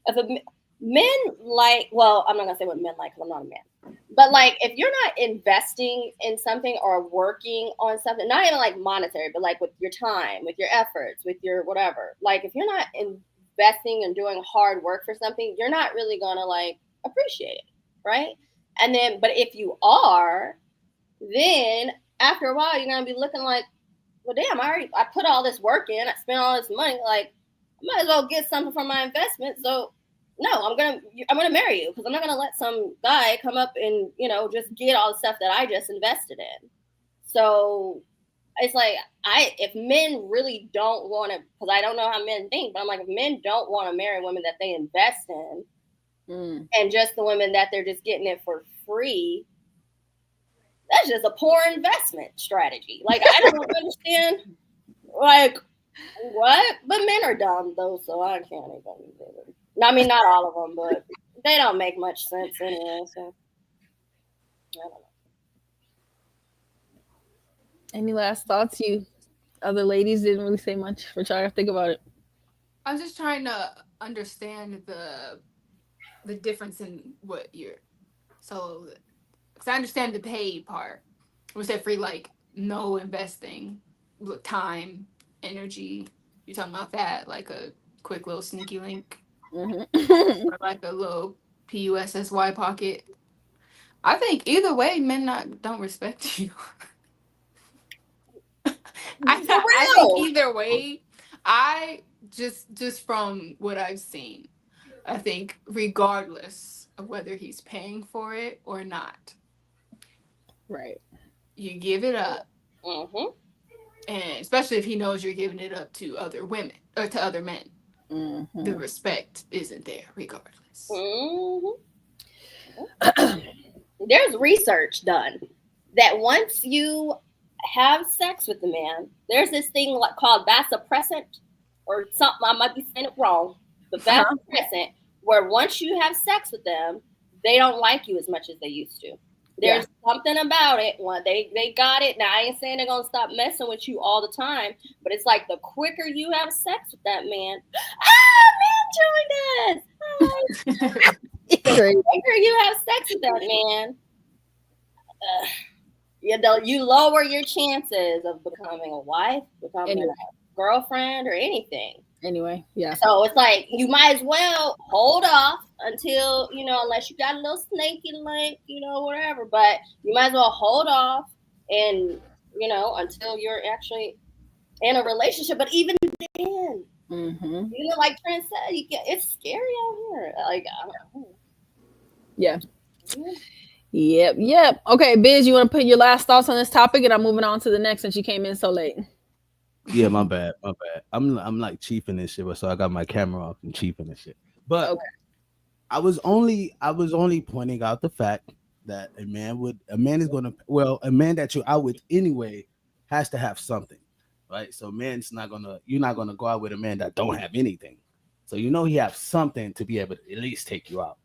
if men like, well, I'm not gonna say what men like because I'm not a man, but like if you're not investing in something or working on something, not even like monetary, but like with your time, with your efforts, with your whatever, like if you're not investing and doing hard work for something, you're not really gonna like appreciate it, right? And then, but if you are, then after a while, you're gonna be looking like, well, damn, I put all this work in, I spent all this money, like I might as well get something from my investment. So no, I'm gonna marry you because I'm not gonna let some guy come up and just get all the stuff that I just invested in. So it's like if men really don't want to, because I don't know how men think, but I'm like, if men don't want to marry women that they invest in, and just the women that they're just getting it for free, that's just a poor investment strategy. Like I don't understand, like what? But men are dumb though, so I can't even. I mean, not all of them, but they don't make much sense anyway. So I don't know. Any last thoughts? You other ladies didn't really say much. We're trying to think about it. I'm just trying to understand the difference in what you're. So, because I understand the paid part. We said free, like no investing, time, energy. You're talking about that, like a quick little sneaky link, or like a little PUSSY pocket. I think either way, men don't respect you. I think either way, I just from what I've seen, I think regardless of whether he's paying for it or not, right? You give it up, and especially if he knows you're giving it up to other women or to other men, the respect isn't there regardless. There's research done that once you have sex with the man, there's this thing called vasopressin or something. I might be saying it wrong, but vasopressin, where once you have sex with them, they don't like you as much as they used to. There's something about it. When they got it. Now I ain't saying they're gonna stop messing with you all the time, but it's like the quicker you have sex with that man, man joined us. The quicker you have sex with that man, you lower your chances of becoming a wife, becoming a girlfriend, or anything. Anyway, yeah. So it's like you might as well hold off until, unless you got a little snaky link, whatever. But you might as well hold off and, until you're actually in a relationship. But even then, like Trent said, it's scary out here. Like, I don't know. Yeah. Yep. Okay, Biz, you want to put your last thoughts on this topic, and I'm moving on to the next since you came in so late. Yeah, my bad. I'm like chiefing this shit, so I got my camera off and chiefing this shit. But okay. I was only pointing out the fact that a man a man that you're out with anyway has to have something, right? So you're not gonna go out with a man that don't have anything. So he has something to be able to at least take you out,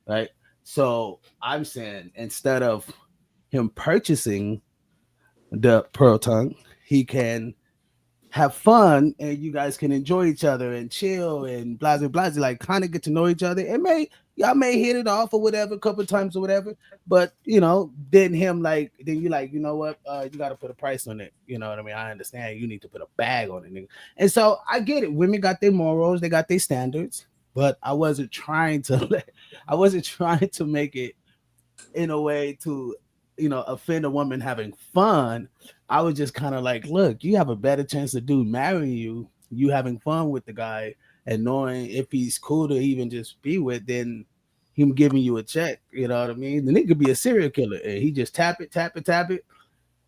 right? So I'm saying instead of him purchasing the pearl tongue, he can have fun and you guys can enjoy each other and chill and blah, like kind of get to know each other. Y'all may hit it off or whatever, a couple of times or whatever. But, then you like, you know what? You got to put a price on it. You know what I mean? I understand you need to put a bag on it. Nigga. And so I get it. Women got their morals. They got their standards. But I wasn't trying to make it in a way to, offend a woman having fun. I was just kind of like, look, you have a better chance of dude marrying you having fun with the guy and knowing if he's cool to even just be with, than him giving you a check. You know what I mean? The nigga could be a serial killer and he just tap it,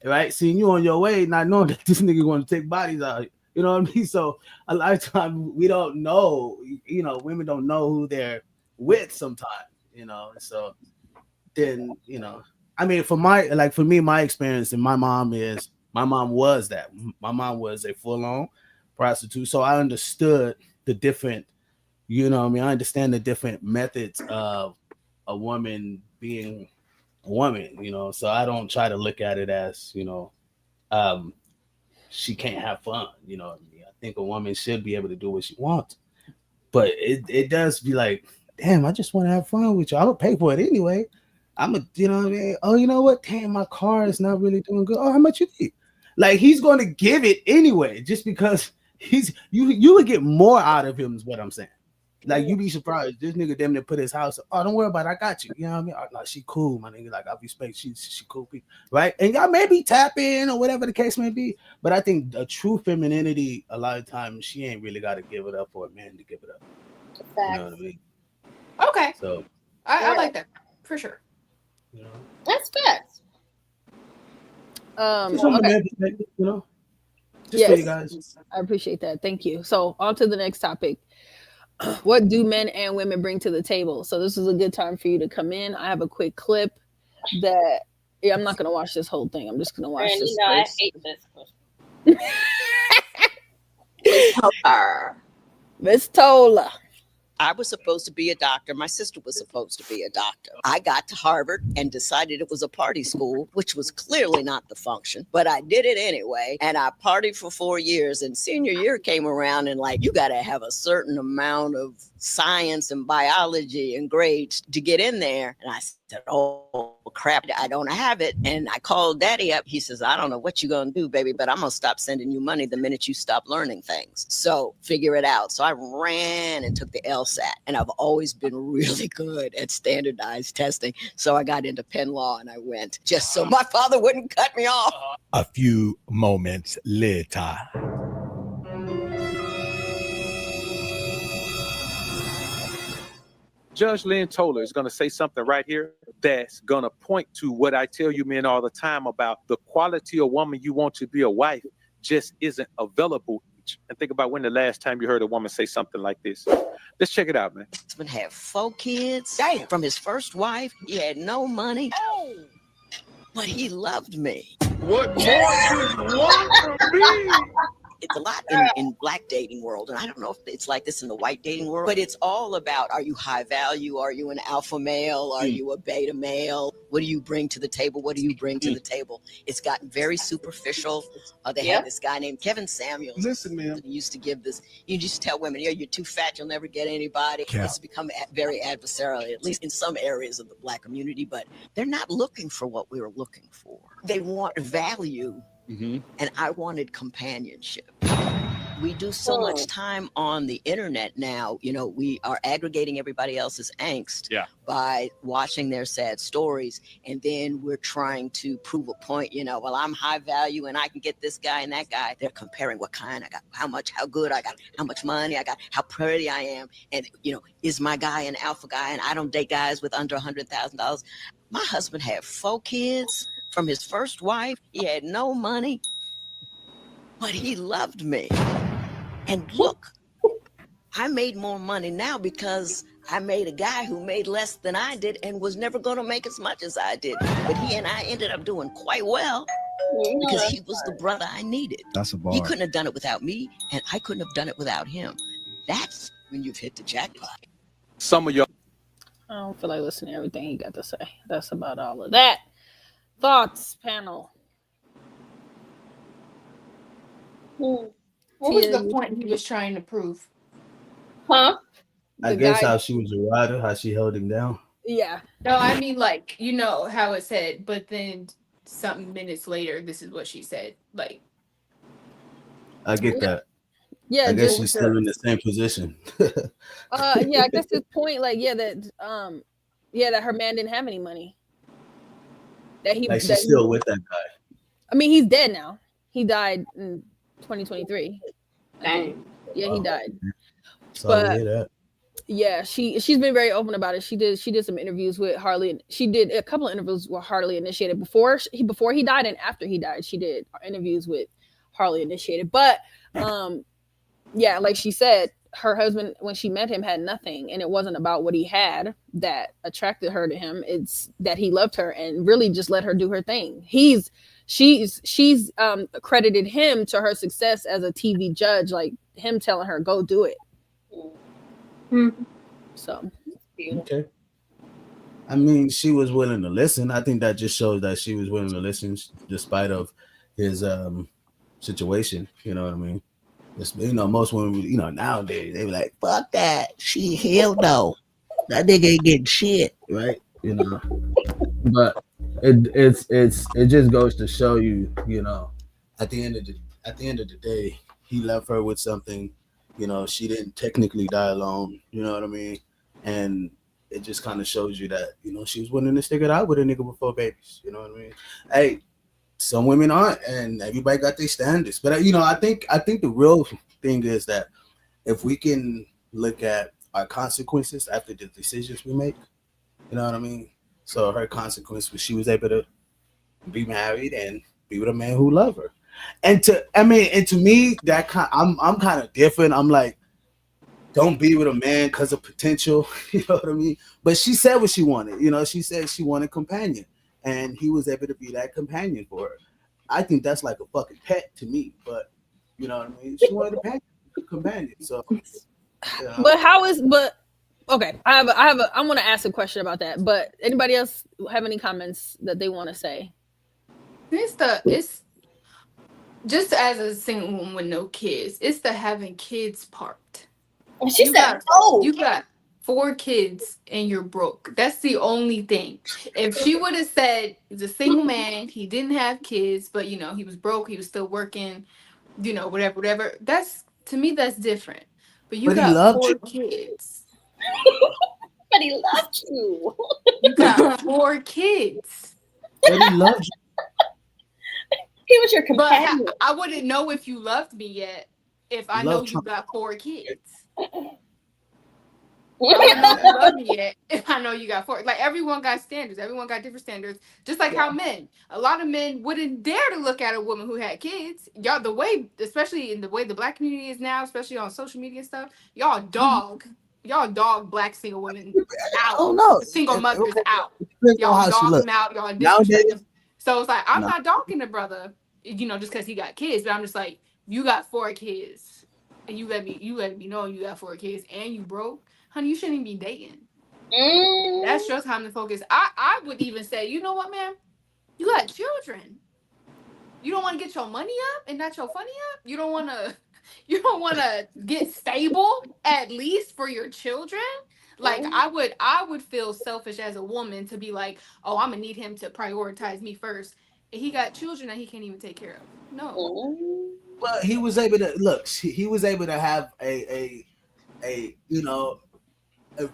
right? Seeing you on your way, not knowing that this nigga going to take bodies out. You know what I mean? So a lot of times we don't know, women don't know who they're with sometimes, so then, I mean, for me, my experience and my mom was that. My mom was a full-on prostitute. So I understood the different, I understand the different methods of a woman being woman, so I don't try to look at it as, she can't have fun. You know what I mean? I think a woman should be able to do what she wants, but it does be like, damn, I just want to have fun with you. I'm gonna pay for it anyway. You know what I mean? Oh, you know what? Damn, my car is not really doing good. Oh, how much you need? Like, he's going to give it anyway, just because you would get more out of him is what I'm saying. Like, you'd be surprised. This nigga damn near put his house. Oh, don't worry about it. I got you. You know what I mean? Oh, no, she cool, my nigga. Like, I respect she cool people, right? And y'all maybe tap in or whatever the case may be. But I think a true femininity, a lot of times, she ain't really got to give it up for a man to give it up. You know what I mean? Okay. So I like that for sure. That's facts. Just from the Okay. man perspective, Just Yes. for you guys. I appreciate that. Thank you. So on to the next topic. What do men and women bring to the table? So this is a good time for you to come in. I have a quick clip that I'm not gonna watch this whole thing. I'm just gonna watch And this. I first. hate this question. Miss Tola. I was supposed to be a doctor. My sister was supposed to be a doctor. I got to Harvard and decided it was a party school, which was clearly not the function, but I did it anyway. And I partied for 4 years, and senior year came around and you got to have a certain amount of science and biology and grades to get in there. And I said, oh crap, I don't have it. And I called daddy up. He says, I don't know what you're going to do, baby, but I'm going to stop sending you money the minute you stop learning things. So figure it out. So I ran and took the LSAT, and I've always been really good at standardized testing. So I got into Penn Law and I went just so my father wouldn't cut me off. A few moments later. Judge Lynn Toler is going to say something right here that's going to point to what I tell you men all the time about the quality of woman you want to be a wife just isn't available. And think about when the last time you heard a woman say something like this. Let's check it out, man. Husband had 4 kids. Damn. From his first wife. He had no money. Oh. But he loved me. What more do you want from me? It's a lot in black dating world, and I don't know if it's like this in the white dating world, but it's all about, are you high value? Are you an alpha male? Are you a beta male? What do you bring to the table? What do you bring to the table? It's gotten very superficial. They had this guy named Kevin Samuels. Listen, man. He used to give this, you just tell women, you're too fat, you'll never get anybody. Yeah. It's become very adversarial, at least in some areas of the black community, but they're not looking for what we were looking for. They want value. And I wanted companionship. We do so much time on the internet now. We are aggregating everybody else's angst by watching their sad stories. And then we're trying to prove a point, well, I'm high value and I can get this guy and that guy. They're comparing what kind I got, how much, how good I got, how much money I got, how pretty I am. And, is my guy an alpha guy? And I don't date guys with under $100,000. My husband had 4 kids from his first wife. He had no money, but he loved me. And look, I made more money now because I made a guy who made less than I did and was never going to make as much as I did. But he and I ended up doing quite well because he was the brother I needed. That's a bar. He couldn't have done it without me, and I couldn't have done it without him. That's when you've hit the jackpot. Some of y'all. I don't feel like listening to everything he got to say. That's about all of that. Thoughts, panel. What was the point he was trying to prove? Huh? I guess how she was a rider, how she held him down. Yeah. No, I mean, how it said, but then some minutes later, this is what she said. I get that. Yeah, I guess just she's still in the same position. yeah, I guess his point, that her man didn't have any money. That he She's still with that guy. I mean, he's dead now. He died in 2023. Dang. Yeah, he died. Sorry to hear that. Yeah, she's been very open about it. She did some interviews with Harley. She did a couple of interviews with Harley Initiated before he died and after he died. She did interviews with Harley Initiated. But yeah, like she said, her husband, when she met him, had nothing, and it wasn't about what he had that attracted her to him. It's that he loved her and really just let her do her thing. She's credited him to her success as a TV judge, like him telling her, go do it. So okay. I mean, she was willing to listen. I think that just shows that she was willing to listen despite of his situation. You know what I mean? Most women, nowadays they be like, "Fuck that, hell no, that nigga ain't getting shit," right? But it just goes to show you, at the end of the day, he left her with something. She didn't technically die alone. You know what I mean? And it just kind of shows you that she was willing to stick it out with a nigga before babies. You know what I mean? Hey, some women aren't, and everybody got their standards. But I think the real thing is that if we can look at our consequences after the decisions we make, you know what I mean? So her consequence was she was able to be married and be with a man who loved her. And to me, that I'm kind of different. I'm like, don't be with a man because of potential. You know what I mean? But she said what she wanted. She said she wanted a companion, and he was able to be that companion for her. I think that's like a fucking pet to me. But you know what I mean? She wanted a companion. So, okay. I want to ask a question about that. But anybody else have any comments that they want to say? It's just as a single woman with no kids, it's the having kids part. She said, "Oh, you got 4 kids and you're broke." That's the only thing. If she would have said he's a single man, he didn't have kids, but he was broke, he was still working, whatever. That's, to me, that's different. But you got 4 kids. But he loved you. You got 4 kids. But he loved you. He was your companion. But I wouldn't know if you loved me yet if I know you got 4 kids. I don't know if you love me yet if I know you got 4. Like, everyone got standards. Everyone got different standards. Just like how a lot of men wouldn't dare to look at a woman who had kids. Y'all, especially in the way the Black community is now, especially on social media and stuff, y'all dog Black single women out. Oh no, single mothers out. Y'all dog them out. Y'all disrespect them. So it's like, I'm No. not dogging the brother, just because he got kids, but I'm just like, you got 4 kids, and you let me know you got 4 kids, and you broke, honey, you shouldn't be dating. That's your time to focus. I would even say, you know what, man, you got children. You don't want to get your money up and not your funny up. You don't want to get stable at least for your children. Like, I would feel selfish as a woman to be like, oh, I'm gonna need him to prioritize me first. And he got children that he can't even take care of. No. Well, he was able to look. He was able to have a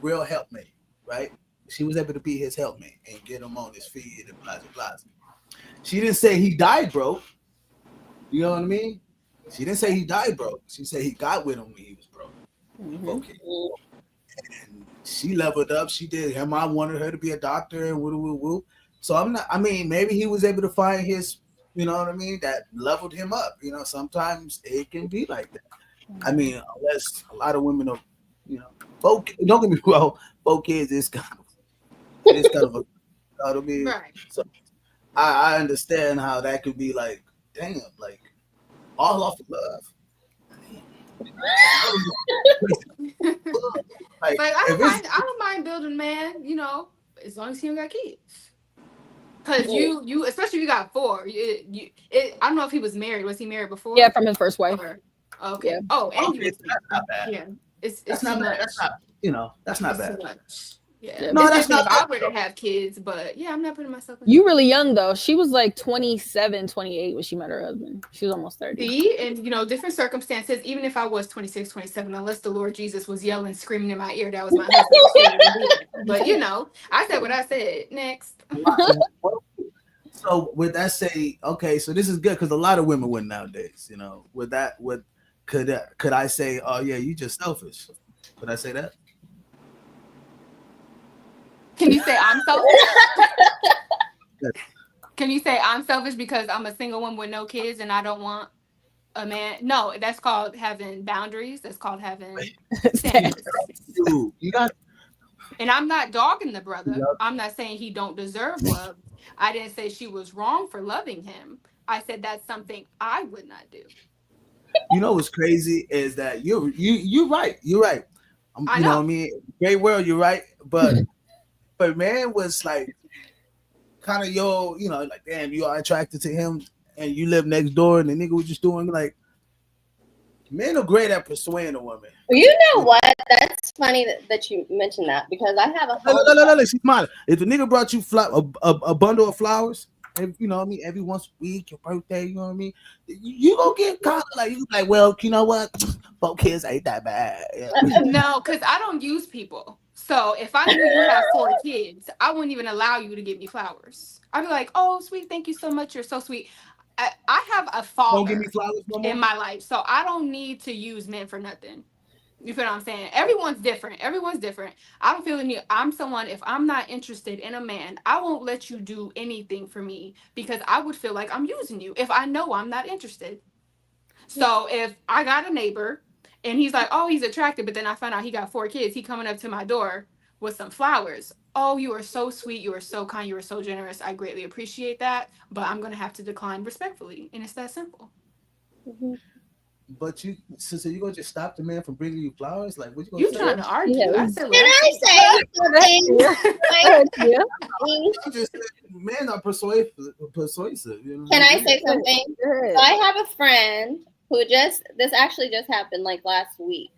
real helpmate, right? She was able to be his helpmate and get him on his feet and blah blah blah. She didn't say he died broke. You know what I mean? She didn't say he died broke. She said he got with him when he was broke. Okay. And she leveled up. She did. Her mom wanted her to be a doctor and woo. So maybe he was able to find his, you know what I mean, that leveled him up. Sometimes it can be like that. Unless a lot of women are, don't get me wrong, 4 kids is kind of a, you know what I mean? Right. So I understand how that could be like, damn, like all off of love. Like, I don't mind building, man, as long as he don't got kids. Because you especially if you got 4, I don't know if he was married. Was he married before? Yeah, from his first wife. Okay. Yeah. Oh, and That's not bad. yeah, it's That's not bad. That's not It's bad. too much. Yeah, No, that's especially not if I bad. were to have kids, but yeah, I'm not putting myself in. You really young though. She was like 27, 28 when she met her husband. She was almost 30. See, and different circumstances, even if I was 26, 27, unless the Lord Jesus was yelling, screaming in my ear, that was my husband. But I said what I said. Next. So would that say, okay, so this is good because a lot of women win nowadays, could I say, oh yeah, you just selfish? Could I say that? Can you say I'm selfish? Can you say I'm selfish because I'm a single woman with no kids and I don't want a man? No, that's called having boundaries. That's called having standards. Dude, you got. And I'm not dogging the brother. I'm not saying he don't deserve love. I didn't say she was wrong for loving him. I said that's something I would not do. You know what's crazy is that you're right. You're right. I You know know. what I mean? Great world, you're right. But a man was like kind of like damn, you are attracted to him and you live next door and the nigga was just doing like men are great at persuading a woman. You know what? That's funny that you mentioned that because I have a No, she's mine. If the nigga brought you a bundle of flowers, and you know what I mean, every once a week, your birthday, you know what I mean, you gonna get kind of like you like, well, you know what, 4 kids ain't that bad. Yeah. No, because I don't use people. So if I knew you have 4 kids, I wouldn't even allow you to give me flowers. I'd be like, oh, sweet, thank you so much. You're so sweet. I have a father Don't give me flowers no more in my life, so I don't need to use men for nothing. You feel what I'm saying? Everyone's different. I don't feel the need. I'm someone, if I'm not interested in a man, I won't let you do anything for me because I would feel like I'm using you if I know I'm not interested. So if I got a neighbor and he's like, oh, he's attractive, but then I find out he got 4 kids, he coming up to my door with some flowers. Oh, you are so sweet. You are so kind. You are so generous. I greatly appreciate that. But I'm going to have to decline respectfully. And it's that simple. Mm-hmm. But you, sister, you gonna just stop the man from bringing you flowers? Like, what you trying to argue? Yeah. Can I say something? I'm just men are persuasive. You know? Can I say something? So I have a friend who this actually just happened like last week.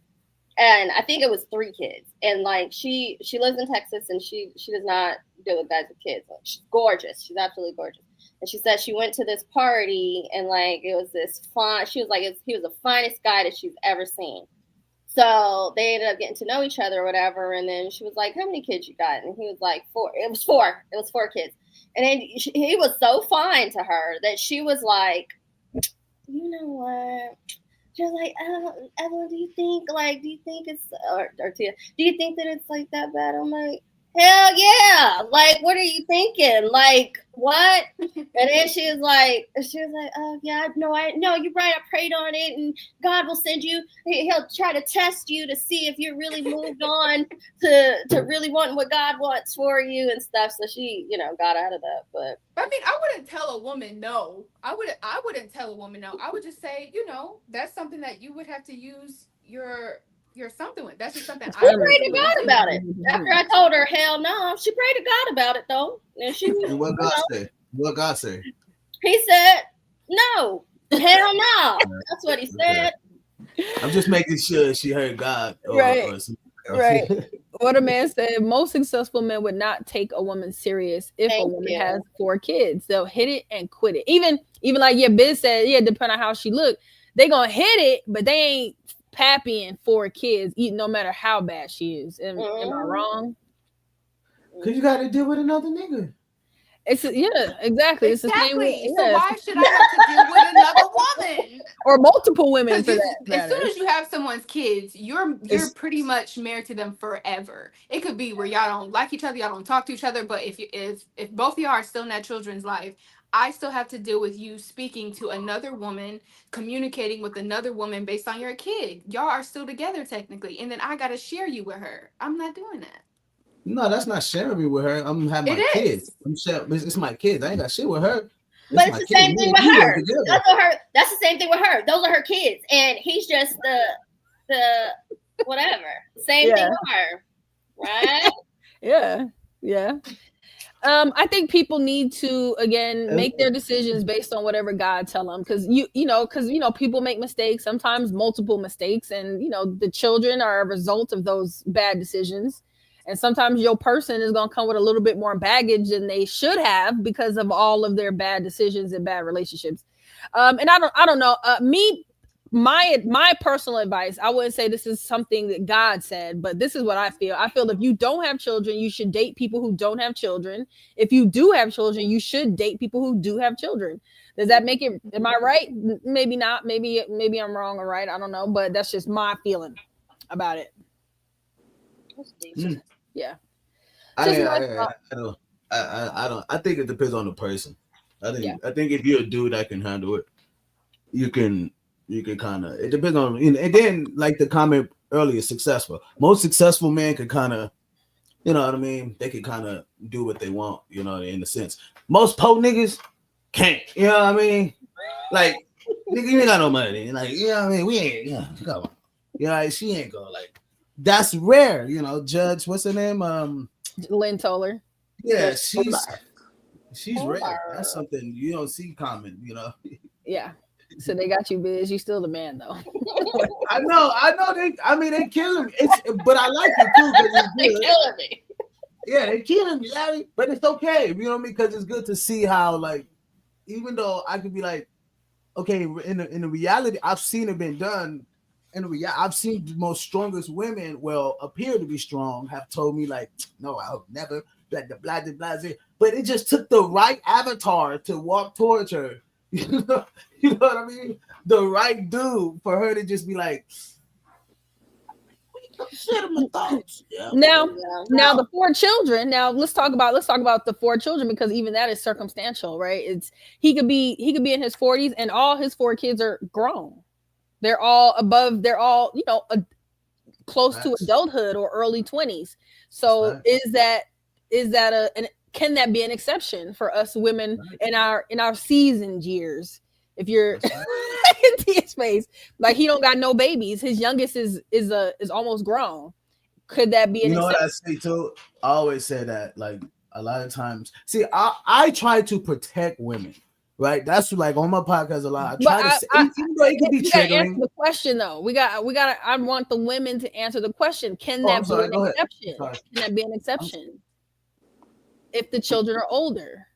And I think it was 3 kids. And like she lives in Texas and she does not deal with guys with kids. Like, she's gorgeous. She's absolutely gorgeous. And she said she went to this party and like it was this fun. She was like, he was the finest guy that she's ever seen. So they ended up getting to know each other or whatever. And then she was like, how many kids you got? And he was like 4. It was 4. It was 4 kids. And then he was so fine to her that she was like, you know what? She was like, Evelyn, do you think it's, or Tia, do you think that it's like that bad? I'm like, hell yeah. Like, what are you thinking? Like, what? And then she was like, oh yeah, no, you're right. I prayed on it and God will send you, he'll try to test you to see if you're really moved on to really wanting what God wants for you and stuff. So she, got out of that. But I mean, I wouldn't tell a woman no. I wouldn't tell a woman no. I would just say, that's something that you would have to use your something with. That's just something she prayed to God about it. After I told her hell no, she prayed to God about it though. And what God say? What God say? He said no. Hell no. That's what he said. I'm just making sure she heard God. Right. What a man said, most successful men would not take a woman serious if a woman has 4 kids. They'll hit it and quit it. Even like your biz said, depending on how she look, they gonna hit it, but they ain't pappying 4 kids, no matter how bad she is. Am I wrong? Because you got to deal with another nigga. Exactly. It's the same way. So why should I have to deal with another woman? Or multiple women for that matter. As soon as you have someone's kids, you're pretty much married to them forever. It could be where y'all don't like each other, y'all don't talk to each other, but if both of y'all are still in that children's life, I still have to deal with you speaking to another woman, communicating with another woman based on your kid. Y'all are still together technically, and then I got to share you with her. I'm not doing that. No, that's not sharing me with her. I'm having my kids. It's my kids. I ain't got shit with her. But it's the same thing with her. That's the same thing with her. Those are her kids, and he's just the whatever. Same thing with her, right? Yeah. I think people need to again make their decisions based on whatever God tell them, because people make mistakes, sometimes multiple mistakes, and the children are a result of those bad decisions. And sometimes your person is going to come with a little bit more baggage than they should have because of all of their bad decisions and bad relationships. And I don't know. My personal advice, I wouldn't say this is something that God said, but this is what I feel. I feel if you don't have children, you should date people who don't have children. If you do have children, you should date people who do have children. Does that make it? Am I right? Maybe not. Maybe I'm wrong or right. I don't know. But that's just my feeling about it. Yeah. I think it depends on the person. I think if you're a dude that can handle it, you can kind of, it depends on, and then like the comment earlier, successful. Most successful men can kind of, you know what I mean? They can kind of do what they want, in a sense. Most po niggas can't, you know what I mean? Like, nigga, you ain't got no money. Like, you know what I mean? We ain't, come on. She ain't gonna like, that's rare, Judge, what's her name? Lynn Toller. Yeah, she's rare. That's something you don't see common, you know. Yeah. So they got you, Biz. You still the man, though. I know. They killing me. But I like it too because it's They good. killing me. Yeah, they killing me, Larry. But it's okay. You know what I mean? Because it's good to see how, like, even though I could be like, okay, in the reality, I've seen it been done. I've seen the most strongest women, appear to be strong, have told me like, no, I'll never, blah, blah, blah, blah, blah. But it just took the right avatar to walk towards her. You know what I mean? The right dude for her to just be like, Now the 4 children. Now let's talk about the 4 children, because even that is circumstantial, right? He could be in his 40s and all his 4 kids are grown. They're all close to adulthood or early 20s. So can that be an exception for us women in our seasoned years? If you're in his space, like he don't got no babies, his youngest is almost grown. Could that be an You know exception? what I say too? I always say that, like, a lot of times. See, I try to protect women, right? That's like on my podcast a lot. I try to say, even though it can be you gotta answer triggering. the question though. We got. I want the women to answer the question. Can that be an exception? Can that be an exception if the children are older?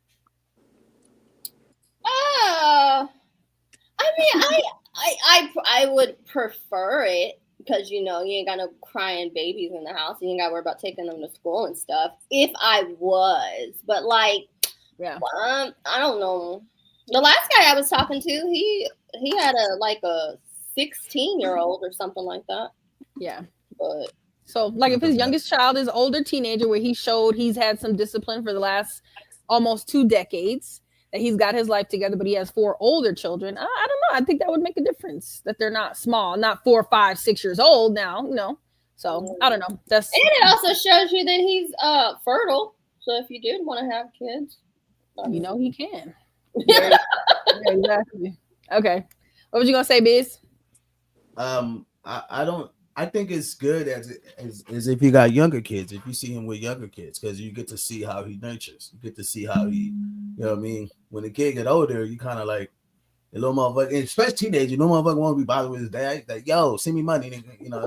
I mean, I would prefer it, because you ain't got no crying babies in the house. You ain't got to worry about taking them to school and stuff. If I was, but like, I don't know. The last guy I was talking to, he had a 16-year-old or something like that. Yeah, but so like if his youngest child is older teenager, where he showed he's had some discipline for the last almost 2 decades, that he's got his life together, but he has 4 older children. I don't know. I think that would make a difference, that they're not small, not 4, 5, 6 years old now, So I don't know. And it also shows you that he's fertile. So if you did want to have kids, he can. Yeah, exactly. Okay. What was you gonna say, Biz? I think it's good as if you got younger kids, if you see him with younger kids, because you get to see how he nurtures. You get to see how he, you know what I mean? When the kid get older, you kind of like, a little motherfucker, especially teenager, no motherfucker want to be bothered with his dad. Like, yo, send me money, nigga. You know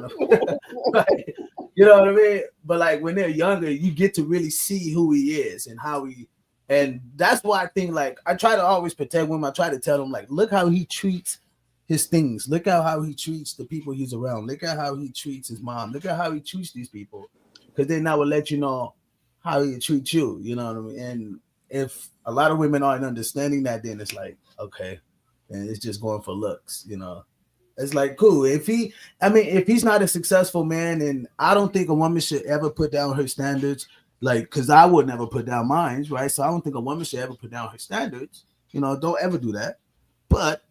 what I mean? But like when they're younger, you get to really see who he is and how he, and that's why I think, like, I try to always protect women. I try to tell them, like, look how he treats his things. Look at how he treats the people he's around. Look at how he treats his mom. Look at how he treats these people, because then that will let you know how he treats you. You know what I mean? And if a lot of women aren't understanding that, then it's like, okay, and it's just going for looks. It's like, cool. If he's not a successful man, and I don't think a woman should ever put down her standards, like, because I would never put down mine, right? So I don't think a woman should ever put down her standards. Don't ever do that. But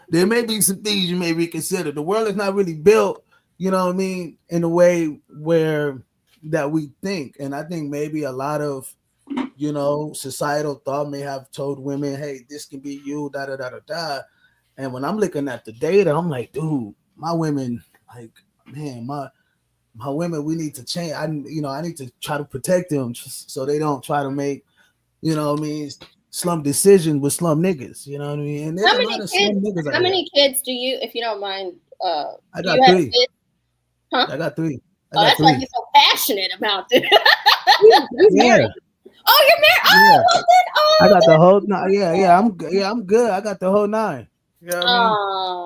there may be some things you may reconsider. The world is not really built, in a way where that we think. And I think maybe a lot of, societal thought may have told women, hey, this can be you, da da da da da. And when I'm looking at the data, I'm like, dude, my women, like, man, my women, we need to change. I need to try to protect them so they don't try to make, slum decisions with slum niggas. You know what I mean? And how many kids do you, if you don't mind? I got 3. Huh? I got 3. That's why you're so passionate about this. Yeah. Oh, you're married. Oh, well then, I got the whole 9. Yeah, I'm good. I got the whole 9. You know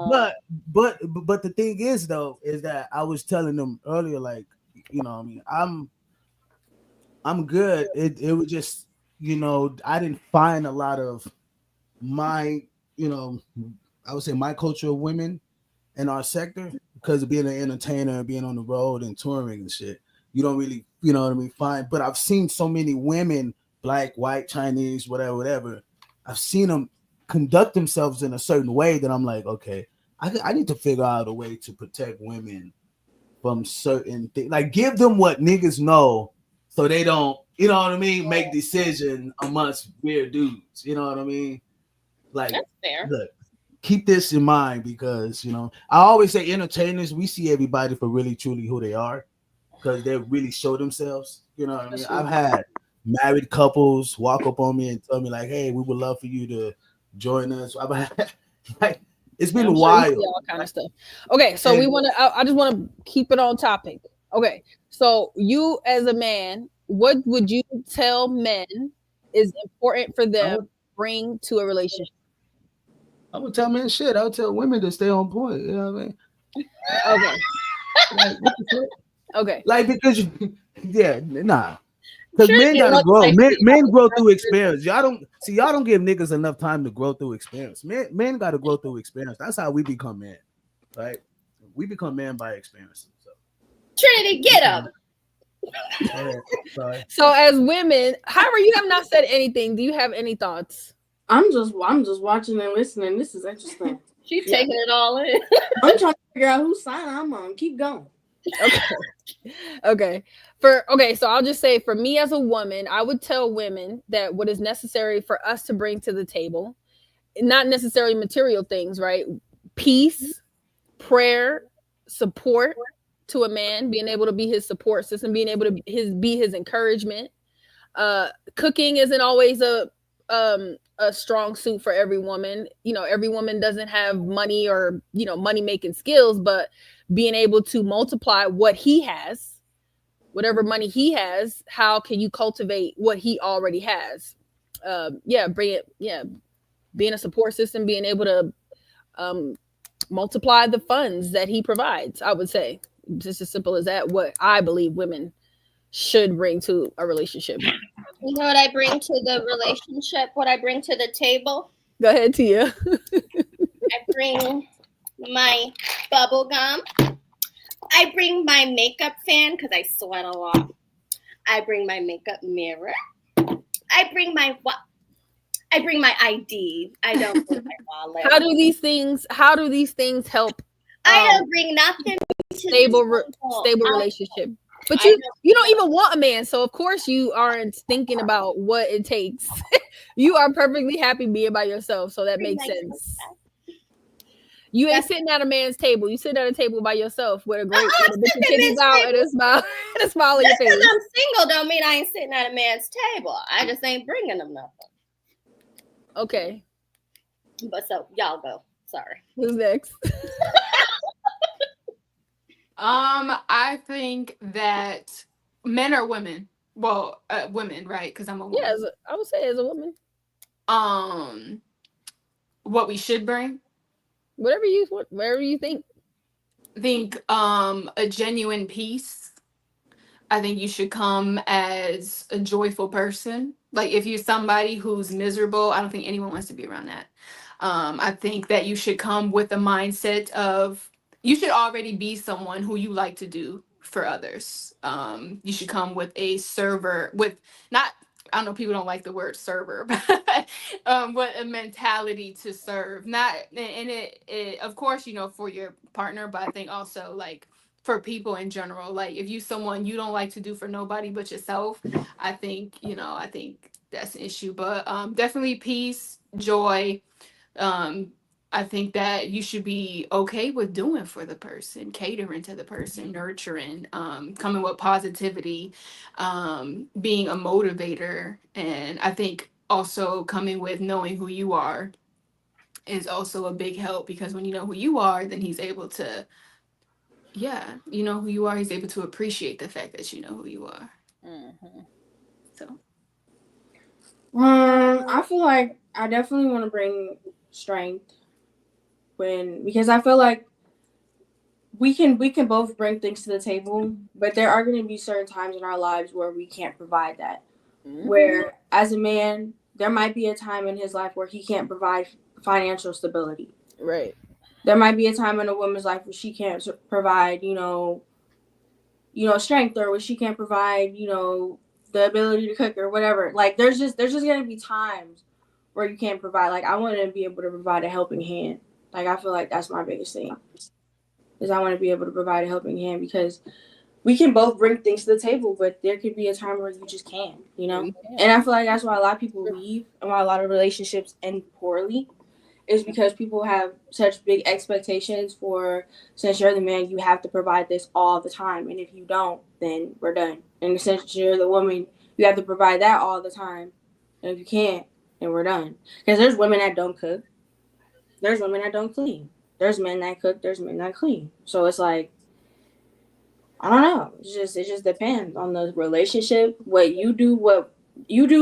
what I mean? But the thing is, though, is that I was telling them earlier, like, I'm good. It was just, I didn't find a lot of my, I would say my culture of women in our sector, because of being an entertainer and being on the road and touring and shit. You don't really, find. But I've seen so many women, black, white, Chinese, whatever. I've seen them conduct themselves in a certain way that I'm like, okay, I need to figure out a way to protect women from certain things. Like, give them what niggas know so they don't, make decisions amongst weird dudes. You know what I mean? Like, that's fair. Look, keep this in mind because I always say entertainers, we see everybody for really truly who they are because they really show themselves. You know what I mean? I've had married couples walk up on me and tell me like, "Hey, we would love for you to join us." I've had, like, it's been wild, all kind of stuff. Okay, so we want to. I just want to keep it on topic. Okay, so you as a man, what would you tell men is important for them to bring to a relationship? I would tell men shit. I would tell women to stay on point. You know what I mean? Okay. Like, what the fuck? Okay. Like because because men gotta grow. Men grow through experience. Y'all don't give niggas enough time to grow through experience. Men gotta grow through experience. That's how we become men. Right? We become men by experience. So. Trinity, get up. So as women, however, you have not said anything. Do you have any thoughts? I'm just watching and listening. This is interesting. She's taking it all in. I'm trying to figure out whose side I'm on. Keep going. Okay. So I'll just say for me as a woman, I would tell women that what is necessary for us to bring to the table, not necessarily material things, right? Peace, prayer, support to a man, being able to be his support system, being able to be his encouragement. Cooking isn't always a strong suit for every woman. Every woman doesn't have money or money making skills, but being able to multiply what he has, whatever money he has, how can you cultivate what he already has? Being a support system, being able to multiply the funds that he provides. I would say just as simple as that. What I believe women should bring to a relationship. You know what I bring to the relationship? What I bring to the table? Go ahead, Tia. I bring my bubble gum. I bring my makeup fan because I sweat a lot. I bring my makeup mirror. I bring my ID. I don't bring my wallet. How do these things help? I don't bring nothing to stable relationship. But you don't even want a man, so of course you aren't thinking about what it takes. You are perfectly happy being by yourself, so that makes sense. You ain't sitting at a man's table. You sit at a table by yourself with a great titties out and a smile on your face. Because I'm single don't mean I ain't sitting at a man's table. I just ain't bringing them nothing. Okay. But so y'all go. Sorry. Who's next? I think that men or women. Well, women, right? Because I'm a woman. Yeah, I would say as a woman. What we should bring. Whatever you think. A genuine peace. I think you should come as a joyful person. Like if you're somebody who's miserable, I don't think anyone wants to be around that. I think that you should come with a mindset of you should already be someone who you like to do for others. You should come with a server with not, I don't know, people don't like the word server, but a mentality to serve. Not, and it of course, for your partner, but I think also like for people in general, like if you someone you don't like to do for nobody but yourself, I think that's an issue. But definitely peace, joy. I think that you should be okay with doing for the person, catering to the person, nurturing, coming with positivity, being a motivator. And I think also coming with knowing who you are is also a big help, because when you know who you are, then he's able to, you know who you are, he's able to appreciate the fact that you know who you are. Mm-hmm. So. I feel like I definitely want to bring strength. Because I feel like we can both bring things to the table, but there are going to be certain times in our lives where we can't provide that. Mm-hmm. Where as a man, there might be a time in his life where he can't provide financial stability. Right. There might be a time in a woman's life where she can't provide, strength, or where she can't provide, the ability to cook or whatever. Like there's just going to be times where you can't provide. Like I want to be able to provide a helping hand. Like, I feel like that's my biggest thing, is I want to be able to provide a helping hand, because we can both bring things to the table, but there could be a time where you just can't, And I feel like that's why a lot of people leave and why a lot of relationships end poorly, is because people have such big expectations for, since you're the man, you have to provide this all the time. And if you don't, then we're done. And since you're the woman, you have to provide that all the time. And if you can't, then we're done. Because there's women that don't cook. There's women that don't clean. There's men that cook. There's men that clean. So it's like, I don't know. It just depends on the relationship. What you do,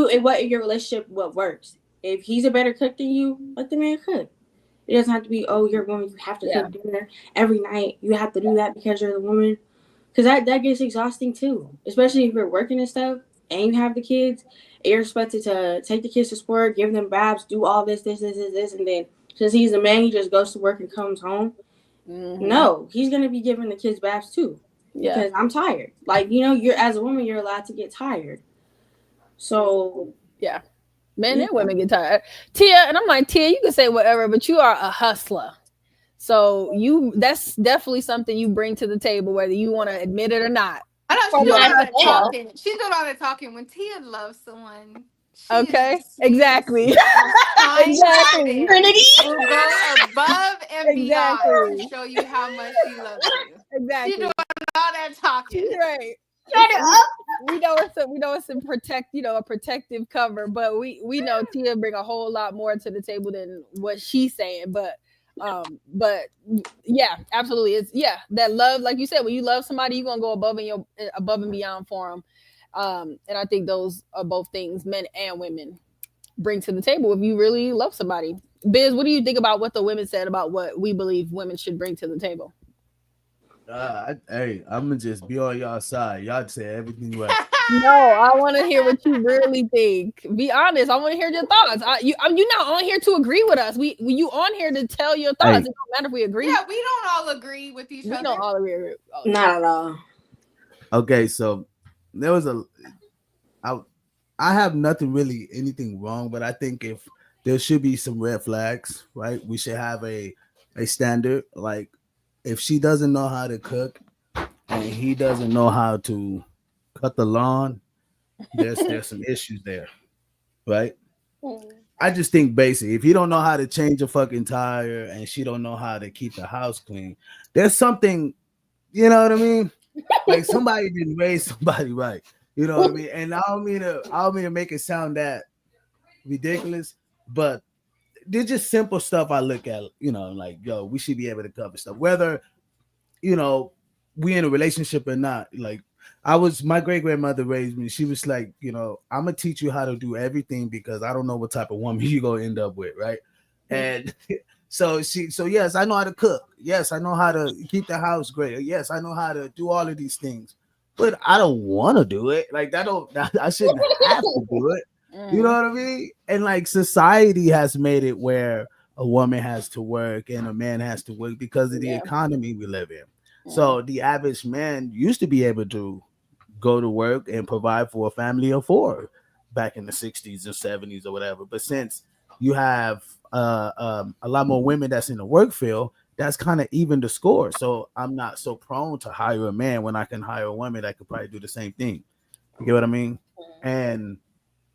and what in your relationship, what works. If he's a better cook than you, let the man cook. It doesn't have to be, oh, you're a woman, you have to cook dinner every night. You have to do that because you're the woman. Because that gets exhausting too. Especially if you're working and stuff and you have the kids and you're expected to take the kids to sport, give them baths, do all this, and then since he's a man, he just goes to work and comes home. Mm-hmm. No, he's going to be giving the kids baths too. Yeah. Because I'm tired. Like, you're as a woman, you're allowed to get tired. So yeah, men and women get tired. Tia, and I'm like, Tia, you can say whatever, but you are a hustler. So that's definitely something you bring to the table, whether you want to admit it or not. I know she's doing all that talking. She's doing all that talking. When Tia loves someone, okay, exactly. Exactly. Trinity will go above and beyond to show you how much she loves you. Exactly. She's doing all that talking. Right. We know it's a protective cover, but we know Tia bring a whole lot more to the table than what she's saying. But yeah, absolutely. It's that love, like you said, when you love somebody, you're gonna go above and beyond for them. And I think those are both things men and women bring to the table if you really love somebody. Biz, what do you think about what the women said about what we believe women should bring to the table? Hey, I'm gonna just be on y'all side. Y'all say everything right. No, I want to hear what you really think. Be honest. I want to hear your thoughts. You're not on here to agree with us. You on here to tell your thoughts. Hey. It don't matter if we agree. Yeah, we don't all agree with each other. We don't all agree. Not at all. Okay, so there was I have anything wrong, but I think if there should be some red flags, right? We should have a standard. Like if she doesn't know how to cook and he doesn't know how to cut the lawn, there's some issues there, right? I just think basically, if you don't know how to change a fucking tire and she don't know how to keep the house clean, there's something, you know what I mean? Like somebody didn't raise somebody right. You know what I mean? And I don't mean to make it sound that ridiculous, but they're just simple stuff I look at, like, yo, we should be able to cover stuff. Whether, we in a relationship or not. Like my great-grandmother raised me. She was like, I'm gonna teach you how to do everything because I don't know what type of woman you're gonna end up with, right? And so yes, I know how to cook. Yes, I know how to keep the house great. Yes, I know how to do all of these things. But I don't want to do it. Like I shouldn't have to do it. You know what I mean? And like society has made it where a woman has to work and a man has to work because of the economy we live in. So the average man used to be able to go to work and provide for a family of 4 back in the 60s or 70s or whatever. But since you have a lot more women that's in the work field, that's kind of even the score. So I'm not so prone to hire a man when I can hire a woman that could probably do the same thing. You get what I mean? And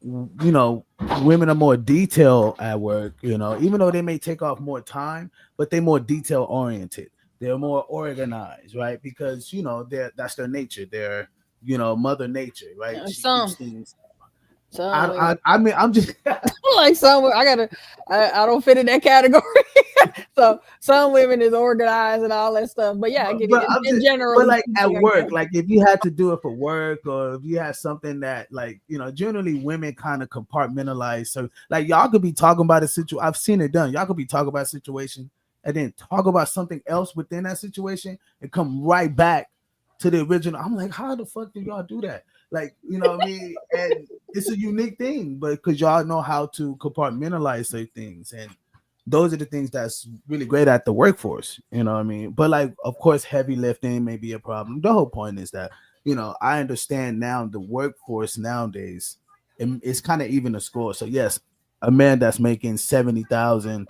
women are more detail at work, even though they may take off more time, but they're more detail oriented. They're more organized, right? Because that's their nature. They're mother nature, right? She keeps things. I mean, I'm just like some. I don't fit in that category. So some women is organized and all that stuff. But yeah, in general. But like at work, like if you had to do it for work, or if you had something that like generally women kind of compartmentalize. So like y'all could be talking about a situation. I've seen it done. Y'all could be talking about a situation and then talk about something else within that situation and come right back to the original. I'm like, how the fuck do y'all do that? Like, what I mean? And it's a unique thing, but because y'all know how to compartmentalize certain things. And those are the things that's really great at the workforce, you know what I mean? But like, of course, heavy lifting may be a problem. The whole point is that, I understand now the workforce nowadays, it's kind of even a score. So yes, a man that's making 70,000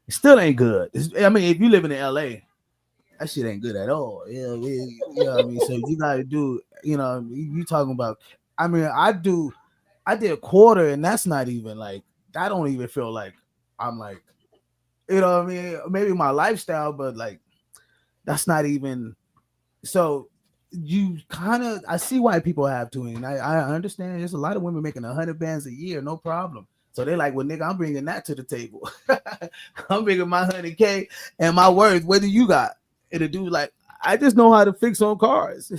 still ain't good. I mean, if you live in LA, that shit ain't good at all. You know what I mean? So you gotta do, you talking about, I mean, I did a quarter and that's not even like, I don't even feel like I'm like You know what I mean? Maybe my lifestyle, but like that's not even. So you kind of, I see why people have to, and I understand. There's a lot of women making 100 bands a year, no problem. So they're like, well, nigga, I'm bringing that to the table. I'm bringing my 100K and my worth. What do you got? And the dude like, I just know how to fix on cars.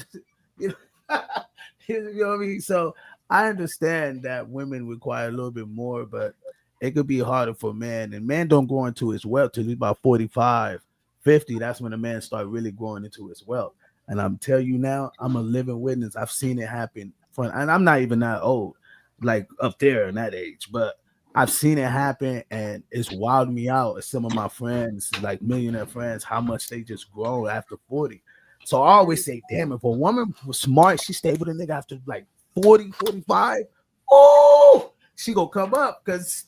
You know what I mean? So I understand that women require a little bit more, but it could be harder for men. And men don't grow into his wealth till he's about 45, 50. That's when a man start really growing into his wealth. And I'm telling you now, I'm a living witness. I've seen it happen. And I'm not even that old, like up there in that age, but I've seen it happen, and it's wilded me out. Some of my friends, like millionaire friends, how much they just grow after 40. So I always say, damn, if a woman was smart, she stayed with a nigga after like 40, 45. Oh, she gonna come up, because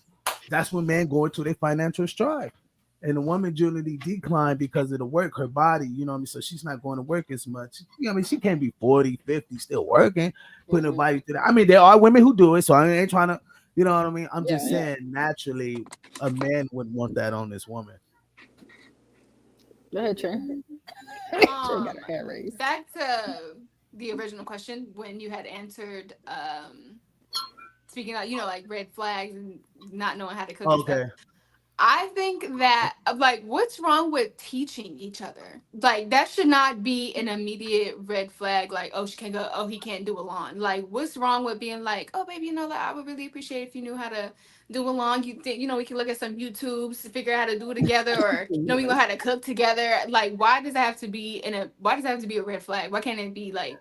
that's when men go into their financial stride. And the woman generally decline because of the work, her body, you know what I mean? So she's not going to work as much. You know what I mean? She can't be 40, 50, still working, putting her body through that. I mean, there are women who do it, so I ain't trying to, you know what I mean? I'm just saying, naturally, a man wouldn't want that on this woman. Go ahead, Trey. Got her hair raised. Back to the original question, when you had answered, speaking of, like red flags and not knowing how to cook. Okay. And stuff. I think that, like, what's wrong with teaching each other? Like, that should not be an immediate red flag. Like, oh, she can't go. Oh, he can't do a lawn. Like, what's wrong with being like, oh, baby, like, I would really appreciate if you knew how to do a lawn. You think, we can look at some YouTubes to figure out how to do it together, or we know how to cook together. Like, why does that have to be a red flag? Why can't it be like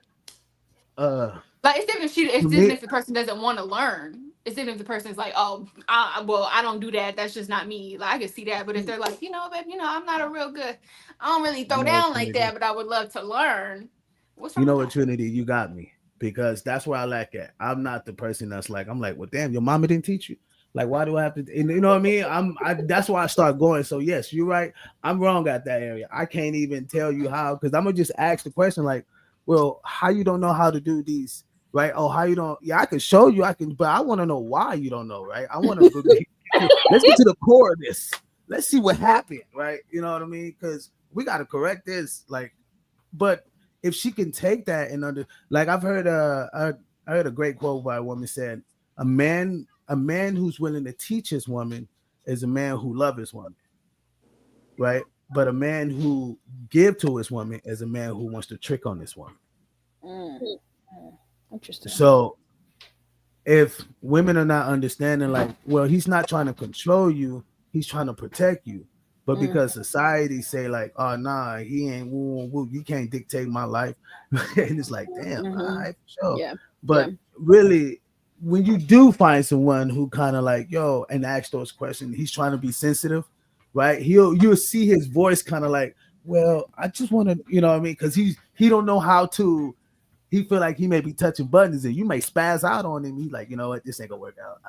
it's different if the person doesn't want to learn. It's different if the person's like, oh, I don't do that. That's just not me. Like, I can see that. But if they're like, babe, I'm not a real good, I don't really throw down like that, but I would love to learn. What's wrong with that? Trinity, you got me, because that's where I lack at. I'm not the person that's like, I'm like, well, damn, your mama didn't teach you. Like, why do I have to? And you know what I mean? That's why I start going. So yes, you're right. I'm wrong at that area. I can't even tell you how, because I'm gonna just ask the question like, well, how you don't know how to do these? Right? Oh, how you don't? Yeah, I can show you. But I want to know why you don't know. Right? I want to. Let's get to the core of this. Let's see what happened. Right? You know what I mean? Because we got to correct this. Like, but if she can take that and like I've heard I heard a great quote by a woman said, a man who's willing to teach his woman is a man who loves his woman. Right? But a man who give to his woman is a man who wants to trick on this woman. Interesting. So if women are not understanding, like, well, he's not trying to control you, he's trying to protect you. But because society say like, oh, nah, he ain't, you can't dictate my life. And it's like, damn, all right, for sure. Yeah. But really, when you do find someone who kind of like, yo, and ask those questions, he's trying to be sensitive, right? You'll see his voice kind of like, well, I just want to, you know what I mean? Because he don't know how to. He feel like he may be touching buttons, and you may spaz out on him. He's like, you know what, this ain't gonna work out.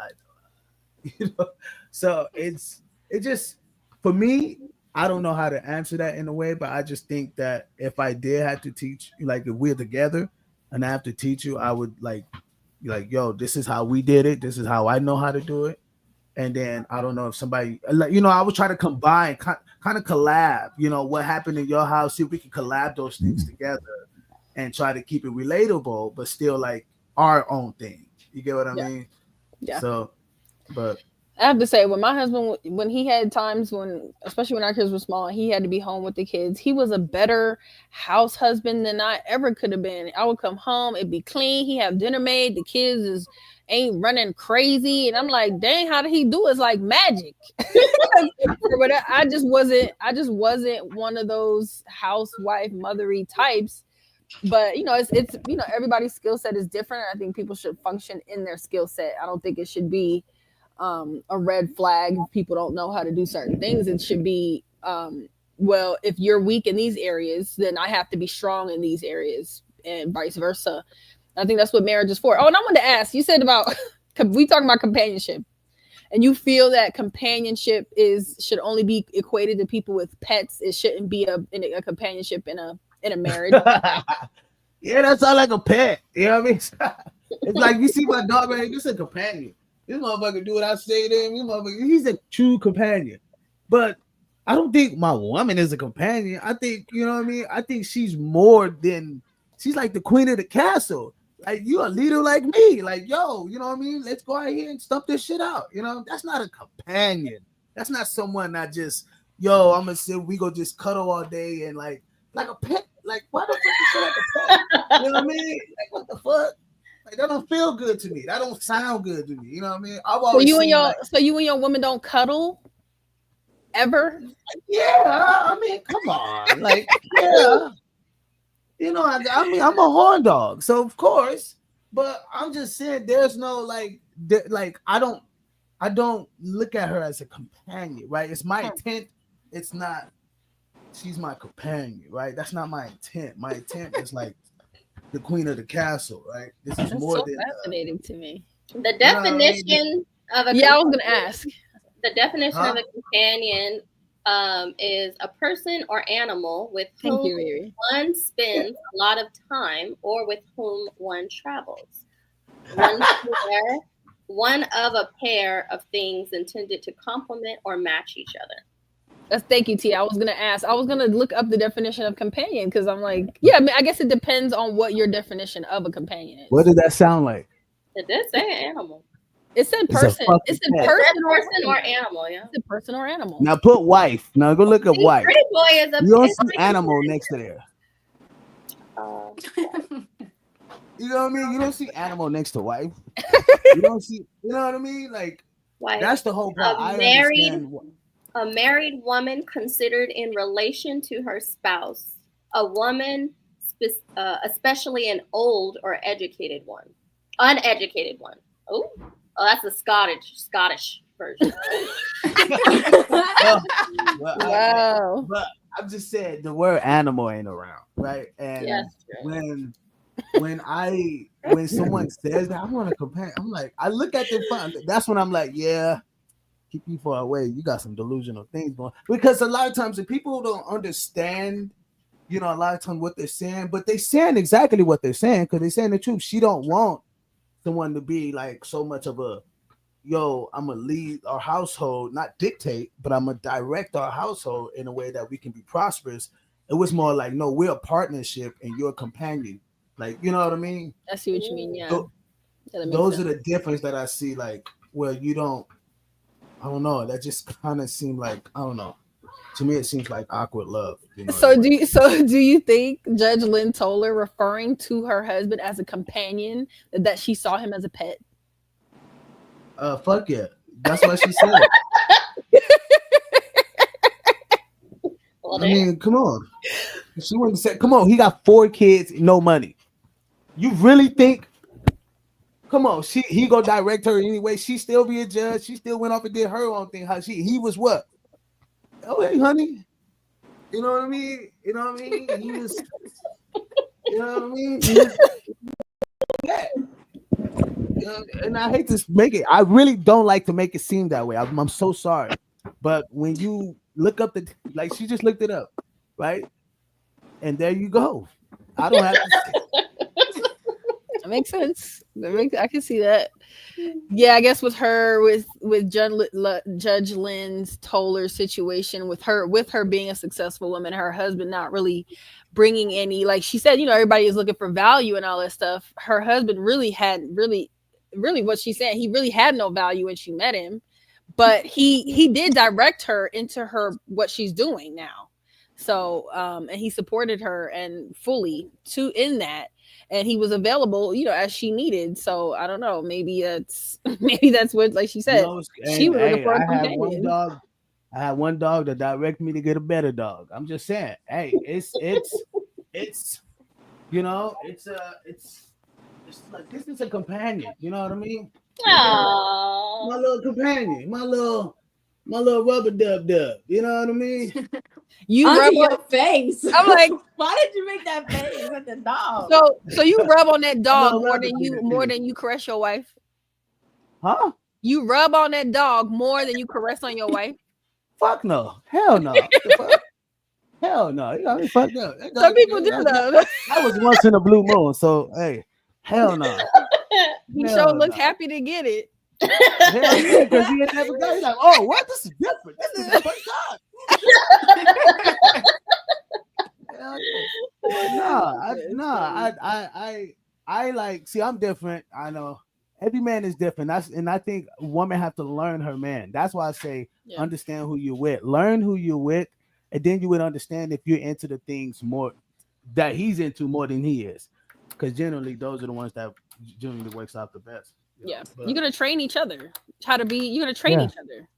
So it just, for me, I don't know how to answer that in a way, but I just think that if I did have to teach, like if we're together and I have to teach you, I would like, yo, this is how we did it. This is how I know how to do it. And then I don't know if somebody, like, I would try to combine, kind of collab, what happened in your house, see if we can collab those things together. And try to keep it relatable, but still like our own thing. You get what I mean? Yeah. So, but I have to say, when my husband, when he had times when, especially when our kids were small, he had to be home with the kids. He was a better house husband than I ever could have been. I would come home, it'd be clean. He have dinner made. The kids ain't running crazy, and I'm like, dang, how did he do it? It's like magic. But I just wasn't one of those housewife mothery types. But it's everybody's skill set is different. I think people should function in their skill set. I don't think it should be a red flag if people don't know how to do certain things. It should be well, if you're weak in these areas, then I have to be strong in these areas, and vice versa. I think that's what marriage is for. Oh, and I wanted to ask, you said about we talking about companionship, and you feel that companionship should only be equated to people with pets. It shouldn't be a companionship in a marriage. Yeah, that sounds like a pet. You know what I mean? It's like, you see my dog, man, this is a companion. This motherfucker do what I say to him. He's a true companion. But I don't think my woman is a companion. I think, you know what I mean? I think she's more than, she's like the queen of the castle. Like, you a leader like me. Like, yo, you know what I mean? Let's go out here and stump this shit out. You know, that's not a companion. That's not someone that just, yo, I'm gonna sit, we go just cuddle all day and like a pet. Like, why the fuck is it like a pet? You know what I mean? Like, what the fuck? Like, that don't feel good to me. That don't sound good to me. You know what I mean? I've always So you and your woman don't cuddle ever? Yeah, I mean, come on. Like, yeah. You know, I mean, I'm a horn dog, so of course, but I'm just saying there's no like I don't look at her as a companion, right? It's my intent. It's not she's my companion, right? That's not my intent. My intent is like the queen of the castle, right? This is more so than fascinating to me. The definition of a I was gonna ask. The definition of a companion is a person or animal with whom one spends a lot of time or with whom one travels. One of a pair of things intended to complement or match each other. Thank you, T. I was gonna ask. I was gonna look up the definition of companion because I'm like, yeah. I mean, I guess it depends on what your definition of a companion is. What did that sound like? It did say animal. It said person. It said person or animal. Yeah. It's a person or animal. Now put wife. Now go look up wife. Pretty boy is a. You don't see animal next to there. You know what I mean? You don't see animal next to wife. You don't see. You know what I mean? Like Wife. that's the whole point. A married woman considered in relation to her spouse, a woman, especially an old or uneducated one. Oh, that's a Scottish version. Wow. But I'm just saying the word animal ain't around, right? And Yes, when someone says that I want to compare, I'm like, I look at them. That's when I'm like, yeah. Keep you far away. You got some delusional things going. Because a lot of times the people don't understand, you know, a lot of times what they're saying, but they're saying exactly what they're saying because they're saying the truth. She don't want someone to be like so much of a, yo, I'm gonna lead our household, not dictate, but I'm gonna direct our household in a way that we can be prosperous. It was more like, no, we're a partnership and you're a companion. Like, you know what I mean? I see what you mean. Yeah. Those are the difference that I see, like where you don't. I don't know. That just kind of seemed like, I don't know. To me, it seems like awkward love. You know So do you think Judge Lynn Toler referring to her husband as a companion that she saw him as a pet? Fuck yeah. That's what she said. I mean, come on. She wouldn't say, come on, he got 4 kids, no money. You really think? Come on, he go direct her anyway. She still be a judge. She still went off and did her own thing. He was what? Oh, hey, honey. You know what I mean? You know what I mean? He was. You know what I mean? Yeah. You know, and I hate to make it. I really don't like to make it seem that way. I'm so sorry, but when you look up like she just looked it up, right? And there you go. I don't have to. That makes sense. I can see that. Yeah, I guess with her, with Judge Lynn's Toler situation, with her being a successful woman, her husband not really bringing any, like she said, you know, everybody is looking for value and all that stuff. Her husband really what she said, he really had no value when she met him, but he did direct her into what she's doing now. So and he supported her and fully in that. And he was available, you know, as she needed. So I don't know. Maybe that's what, like she said, she was looking for a companion. I had one dog that directed me to get a better dog. I'm just saying, hey, it's you know, it's like this is a companion. You know what I mean? Aww. My little companion, my little rubber dub. You know what I mean? You rub your face. I'm like, why did you make that face with the dog? So you rub on that dog more than you caress your wife? Huh? You rub on that dog more than you caress on your wife? Fuck no. Hell no. Hell no. You got me fucked up. Some people do though. That was once in a blue moon. So hey, hell no. He sure looked happy to get it. Hell yeah, because he had never got. He's like, oh, what? This is different. This is the first time. I like. See, I'm different. I know every man is different. And I think women have to learn her man. That's why I say understand who you're with. Learn who you're with, and then you would understand if you're into the things more that he's into more than he is. Because generally, those are the ones that generally works out the best. Yeah, you're gonna train each other how to be. You're gonna train each other.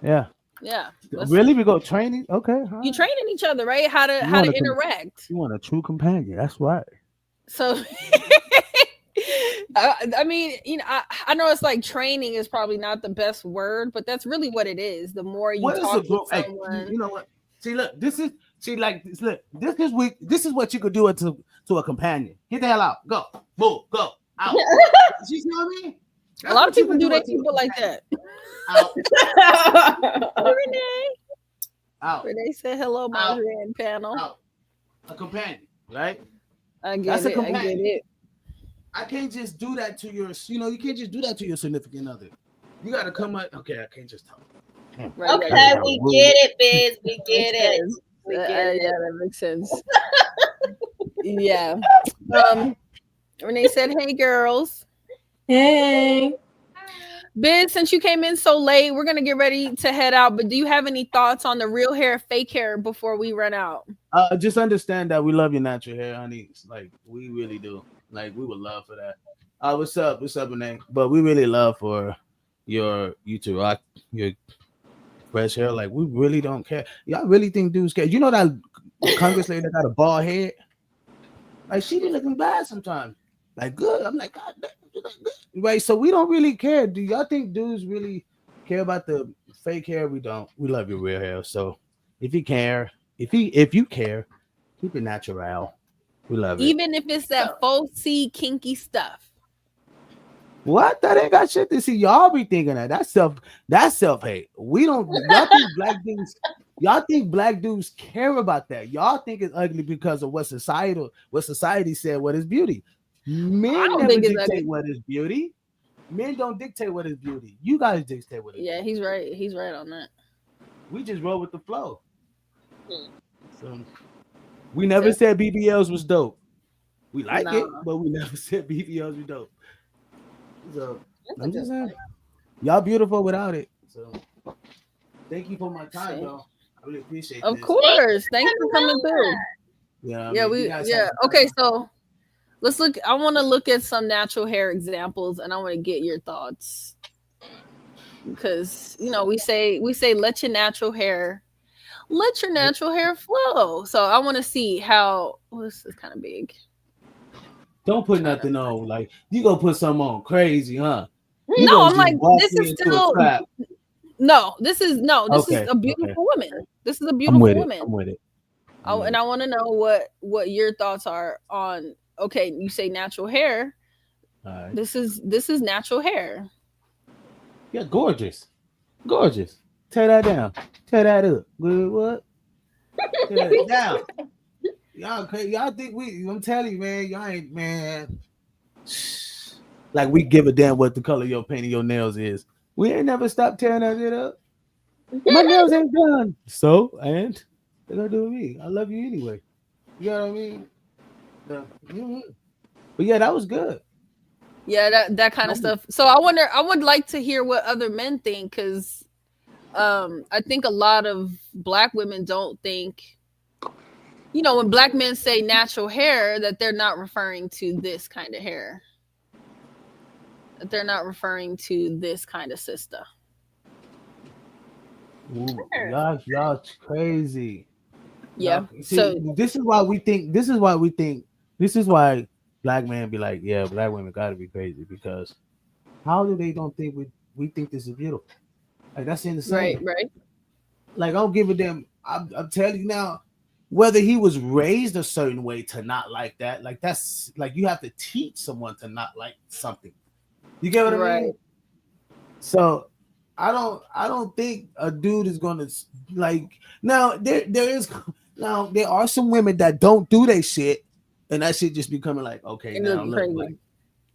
Yeah. Yeah. Really, we go training. Okay. You training each other, right? How to interact. You want a true companion. That's right. So, I mean, I know it's like training is probably not the best word, but that's really what it is. The more you talk to someone, you know what? See, look, this is what you could do to a companion. Get the hell out. Go. Move. Go. Out. You see what I mean? A lot of people do their people like that. Out. Renee. Out. Renee said hello, Marjorie and panel. Out. A companion, right? I get it. I can't just do that to your, you can't just do that to your significant other. You got to come up. Okay, I can't just talk. Okay, we get it, Biz. We get it. We get it. Yeah, that makes sense. Yeah. Renee said, "Hey, girls." Hey. Biz, since you came in so late, we're gonna get ready to head out. But do you have any thoughts on the real hair, fake hair before we run out? Just understand that we love your natural hair, honey. It's like we really do. Like we would love for that. What's up, Renee? But we really love for you to rock your fresh hair. Like we really don't care. Y'all really think dudes care? You know that Congress lady that got a bald head? Like she be looking bad sometimes. Like good. I'm like, God damn. Right, so we don't really care. Do y'all think dudes really care about the fake hair? We don't. We love your real hair. So if you care, if you care, keep it natural. We love it. Even if it's that faux kinky stuff. What? That ain't got shit to see. Y'all be thinking that. That's self-hate. We don't. Y'all think black dudes care about that. Y'all think it's ugly because of what society said what is beauty. Men never dictate what is beauty. Men don't dictate what is beauty. You guys dictate what is beauty. Yeah, he's right. He's right on that. We just roll with the flow. So we never said BBLs was dope. We like it, but we never said BBLs was dope. So I'm just saying, y'all beautiful without it. So thank you for my time, though. I really appreciate it. Of course. Thanks for coming through. Yeah. Okay, so let's look. I want to look at some natural hair examples, and I want to get your thoughts because we say let your natural hair flow. So I want to see how. This is kind of big. Don't put nothing on. Like you gonna put something on crazy, huh? No, I'm like this is still. No, this is a beautiful woman. This is a beautiful woman. I'm with it. And I want to know what your thoughts are on. Okay, you say natural hair. Right. This is natural hair. Yeah, gorgeous. Tear that down. Tear that up. What? Tear it down. Y'all think I'm telling you, man, y'all ain't, man. Like we give a damn what the color of your paint of your nails is. We ain't never stopped tearing that shit up. My nails ain't done. So, and they're gonna do with me. I love you anyway. You know what I mean? But yeah, that was good. Yeah, that kind of stuff. So I would like to hear what other men think, because I think a lot of black women don't think, when black men say natural hair, that they're not referring to this kind of hair. That they're not referring to this kind of sister. Ooh, y'all crazy. Yeah. See, this is why black men be like, yeah, black women gotta be crazy, because how do they don't think we think this is beautiful? Like that's insane. Right. Like I don't give a damn. I'm telling you now, whether he was raised a certain way to not like that, like that's like you have to teach someone to not like something. You get what I mean? So I don't think a dude is gonna like. Now there are some women that don't do their shit, and that shit just becoming like, okay, now look, like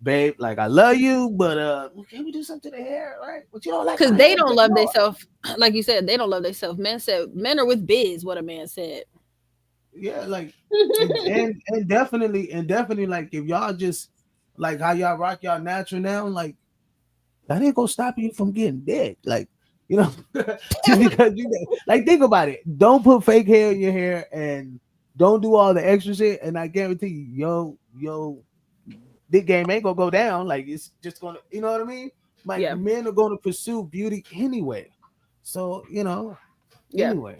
babe, like I love you, but can we do something to the hair, right? But you don't like Because my they hair, don't but love no. themselves. Like you said, they don't love themselves. Men are with biz, what a man said. Yeah, like and definitely like if y'all just like how y'all rock y'all natural now, like that ain't gonna stop you from getting dead. Like, you know, just because like think about it. Don't put fake hair in your hair and don't do all the extra shit. And I guarantee you, yo, this game ain't gonna go down. Like it's just gonna, you know what I mean? Like men are gonna pursue beauty anyway. So, you know, anyway.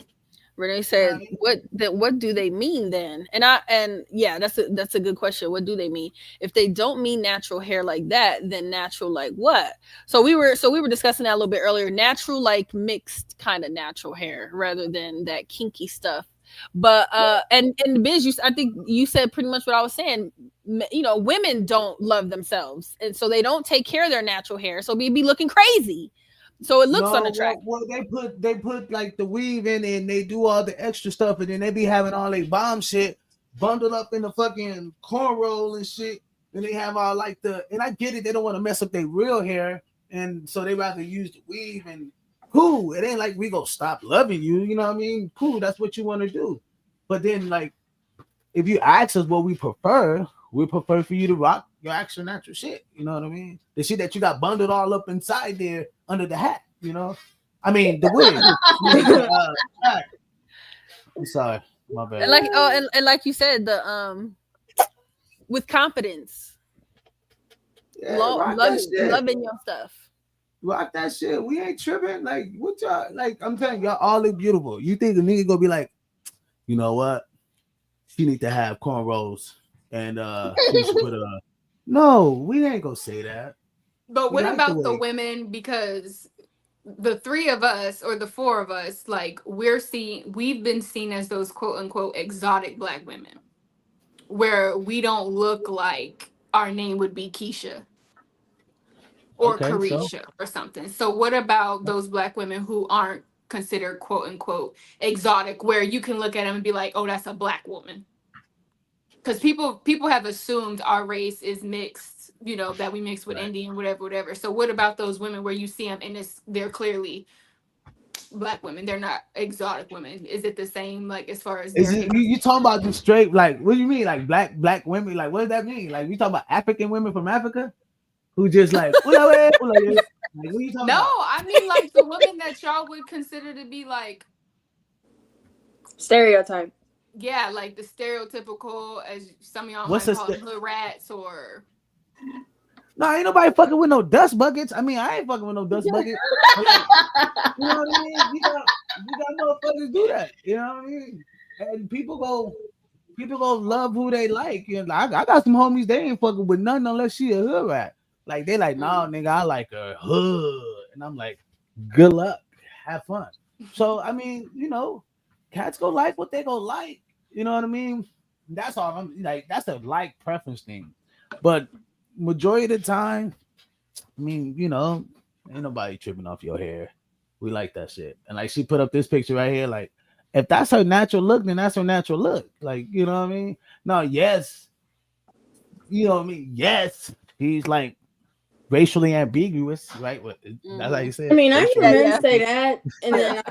Renee said, "What do they mean then?" And yeah, that's a good question. What do they mean? If they don't mean natural hair like that, then natural like what? So we were discussing that a little bit earlier. Natural like mixed kind of natural hair rather than that kinky stuff. But and Biz, I think you said pretty much what I was saying. You know, women don't love themselves, and so they don't take care of their natural hair. So we be looking crazy. So it looks unattractive. Well, they put like the weave in and they do all the extra stuff, and then they be having all they bomb shit bundled up in the fucking cornrow and shit. And they have all like and I get it, they don't want to mess up their real hair, and so they rather use the weave. And cool, it ain't like we gonna stop loving you, you know what I mean? Cool, that's what you want to do. But then like if you ask us what we prefer for you to rock your actual natural shit. You know what I mean? The shit that you got bundled all up inside there under the hat, you know? I mean, the wig. I'm sorry. My bad. And like and like you said, the with confidence. Yeah, loving your stuff. Rock that shit. We ain't tripping. Like, what y'all like? I'm telling y'all all look beautiful. You think a nigga gonna be like, you know what? She need to have cornrows and she should put no, we ain't gonna say that. But what about the women? Because the three of us or the four of us, like we've been seen as those quote unquote exotic black women, where we don't look like our name would be Keisha or Carisha or something. So what about those black women who aren't considered quote unquote exotic, where you can look at them and be like, oh, that's a black woman? Because people have assumed our race is mixed, you know, that we mix with Indian, whatever. So what about those women where you see them and they're clearly black women? They're not exotic women. Is it the same, like, as far as you talking about the straight, like, what do you mean, like black women? Like, what does that mean? Like, we talking about African women from Africa who just like, like, what are you talking about? No, I mean like the women that y'all would consider to be like stereotype. Yeah, like the stereotypical, as some of y'all What's might call them, hood rats or. No, ain't nobody fucking with no dust buckets. I mean, I ain't fucking with no dust bucket. Like, you know what I mean? You got motherfuckers do that. You know what I mean? And people go love who they like. You know, I got some homies, they ain't fucking with nothing unless she a hood rat. Like they like, nah, nigga, I like a hood. And I'm like, good luck. Have fun. So I mean, you know, cats go like what they go like. You know what I mean? That's all. I'm like, that's a like preference thing. But majority of the time, I mean, you know, ain't nobody tripping off your hair. We like that shit. And like she put up this picture right here, like if that's her natural look, then that's her natural look. Like, you know what I mean? No, yes. You know what I mean? Yes, he's like racially ambiguous, right? That's how you say it. I mean, I hear men say that, and then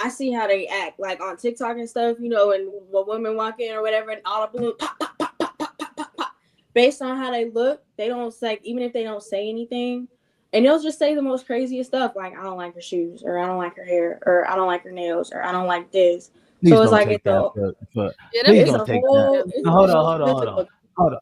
I see how they act, like on TikTok and stuff, you know, and when women walk in or whatever, and all the balloons pop, pop, pop, pop, pop, pop, pop, pop. Based on how they look, they don't say, even if they don't say anything, and they'll just say the most craziest stuff, like I don't like her shoes, or I don't like her hair, or I don't like her nails, or I don't like this. Please so it's like it's please don't take that. Hold on.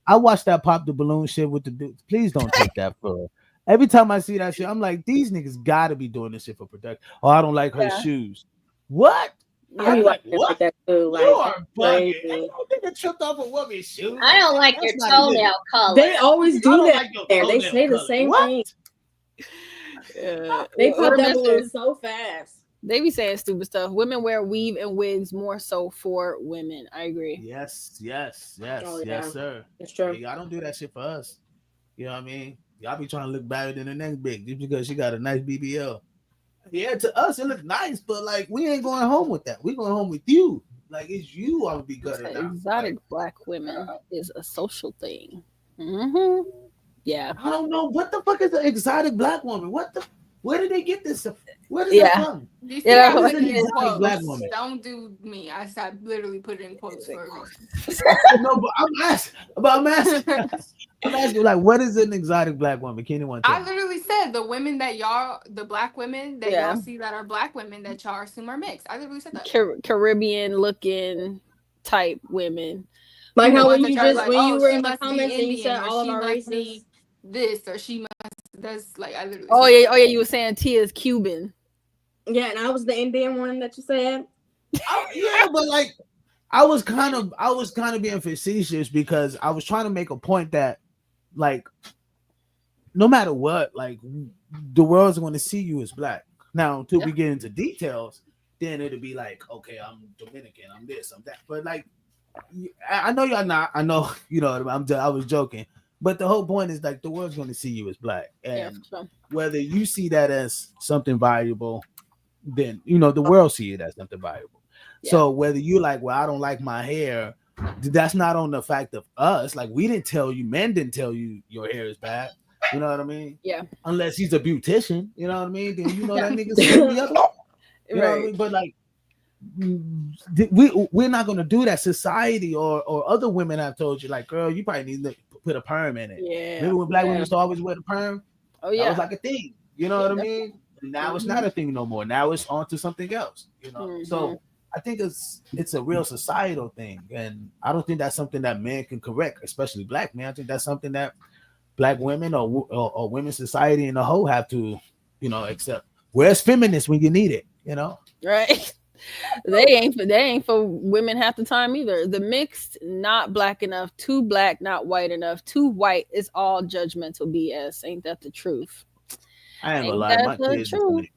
I watched that pop the balloon shit with the dudes. Please don't take that for. Every time I see that shit, I'm like, these niggas gotta be doing this shit for production. Oh, I don't like her shoes. What? Yeah, I'm like, what? That too. Like, you are bugging. You nigga tripped off a woman's shoes. I don't like your toenail color. They always do that. They say the same thing. They put that balloon so fast. They be saying stupid stuff. Women wear weave and wigs more so for women. I agree. Yes, Oh, yeah. sir. It's true. Y'all don't do that shit for us. You know what I mean? Y'all be trying to look better than the next big just because she got a nice BBL. Yeah, to us it looks nice, but like we ain't going home with that. We going home with you. Like it's you ought to be gutted out. Exotic black women is a social thing. Mm-hmm. Yeah. I don't know what the fuck is an exotic black woman. Where did they get this? Where did that come? You see, Yeah, I put What is it an in exotic black quotes. woman? Don't do me. I literally put it in quotes for a reason. No, but I'm asking, like, what is an exotic black woman? Can anyone tell I me? literally said the women that the black women that Yeah. y'all see that are black women that y'all assume are mixed. I literally said that. Caribbean looking type women. Like The how ones when that you y'all just like, when you oh, were she in the must be comments and you Indian, said or all of she our must races. be this, or she must. That's like I literally. Oh said yeah, that. oh yeah. You were saying Tia's Cuban. Yeah, and I was the Indian one that you said. Yeah, but like, I was kind of being facetious because I was trying to make a point that, like, no matter what, like, the world's going to see you as black. Now, until we get into details, then it'll be like, okay, I'm Dominican, I'm this, I'm that. But like, I know y'all not. I know, you know, I was joking. But the whole point is like the world's going to see you as black, and whether you see that as something valuable, then you know the world see it as something valuable. So whether you like, well, I don't like my hair, that's not on the fact of us. Like we didn't tell you, men didn't tell you your hair is bad. You know what I mean? Yeah. Unless he's a beautician, you know what I mean? Then you know that nigga's the other. You know what I mean? But like, we're not gonna do that. Society or other women have told you, like, girl, you probably need to put a perm in it. Yeah. Remember when black women used to always wear the perm? Oh That yeah. was like a thing. You know what I mean? Now it's not a thing no more. Now it's on to something else. You know. So I think it's a real societal thing, and I don't think that's something that men can correct, especially black men. I think that's something that black women or women's society in the whole have to, you know, accept. Where's feminists when you need it? You know. Right. They ain't for women half the time either. The mixed, not black enough, too black, not white enough, too white is all judgmental BS. Ain't that the truth? I ain't gonna lie, my kids is mixed.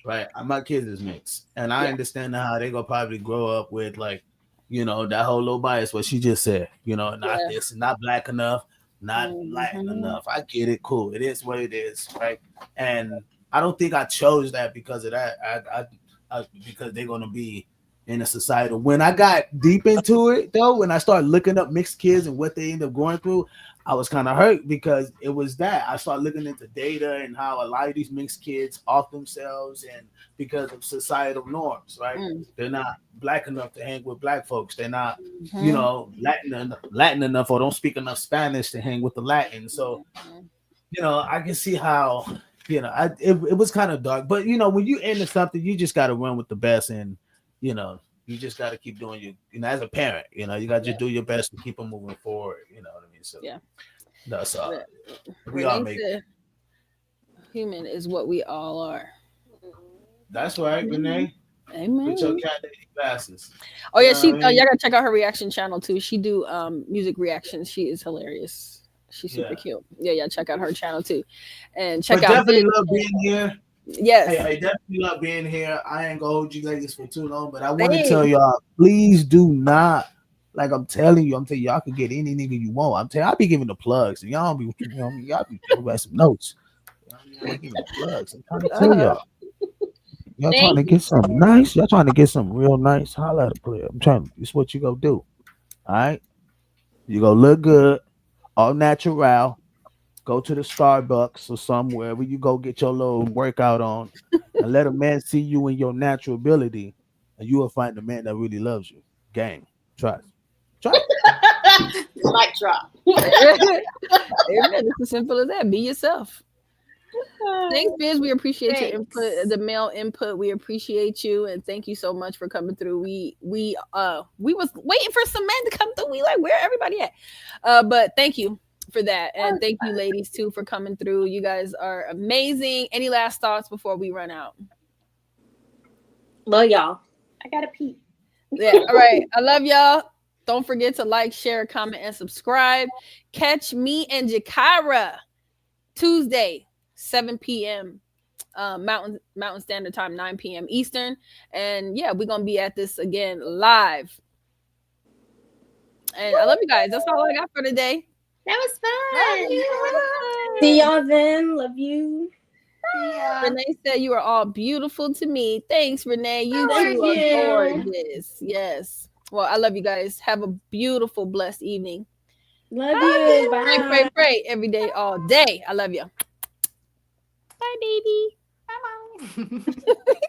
Right, my kids is mixed, and I understand how they gonna probably grow up with, like, you know, that whole little bias what she just said. You know, not this, not black enough, not Latin enough. I get it, cool. It is what it is, right? And I don't think I chose that because of that. Because they're gonna be in a societal. When I got deep into it, though, when I started looking up mixed kids and what they end up going through, I was kind of hurt because it was that I started looking into data and how a lot of these mixed kids off themselves and because of societal norms, right? They're not black enough to hang with black folks. They're not, you know, Latin enough or don't speak enough Spanish to hang with the Latin. So, you know, I can see how, you know, it was kind of dark. But, you know, when you into something, you just got to run with the best and, you know, you just got to keep doing you know, as a parent, you know, you got to just do your best to keep them moving forward. You know what I mean? So that's we all make it. Human is what we all are. That's right, Renee. Amen. With your cat glasses. Oh yeah, y'all gotta check out her reaction channel too. She do music reactions. She is hilarious. She's super cute. Yeah, check out her channel too. And check out definitely love being here. Yes. Hey, I definitely love being here. I ain't gonna hold you ladies for too long, but I want to tell y'all, please do not, like I'm telling you, y'all can get any nigga you want. I'm telling you, I'll be giving the plugs, and y'all be, you know, y'all be about some notes. Y'all giving the plugs. I'm trying to tell y'all. Y'all trying to get something nice. Y'all trying to get something real nice. Holla at a player. I'm trying. It's what you go do. All right. You go look good, all natural. Go to the Starbucks or somewhere where you go get your little workout on, and let a man see you in your natural ability, and you will find the man that really loves you. Gang, try it. Mic drop. It's as simple as that. Be yourself. Thanks, Biz. We appreciate your input, the male input. We appreciate you, and thank you so much for coming through. We was waiting for some men to come through. We like, where everybody at? But thank you for that, and thank you, ladies, too, for coming through. You guys are amazing. Any last thoughts before we run out? Love y'all. I gotta pee. Yeah. All right. I love y'all. Don't forget to like, share, comment, and subscribe. Catch me and Jakira Tuesday, 7 p.m. Mountain Standard Time, 9 p.m. Eastern. And yeah, we're gonna be at this again live. And I love you guys. That's all I got for today. That was fun. See y'all then. Love you. Renee said you are all beautiful to me. Thanks, Renee. You Thank two you. are gorgeous. Yes. Well, I love you guys. Have a beautiful, blessed evening. Love you. Bye. Pray, pray, pray every day, all day. I love you. Bye, baby. Bye-bye.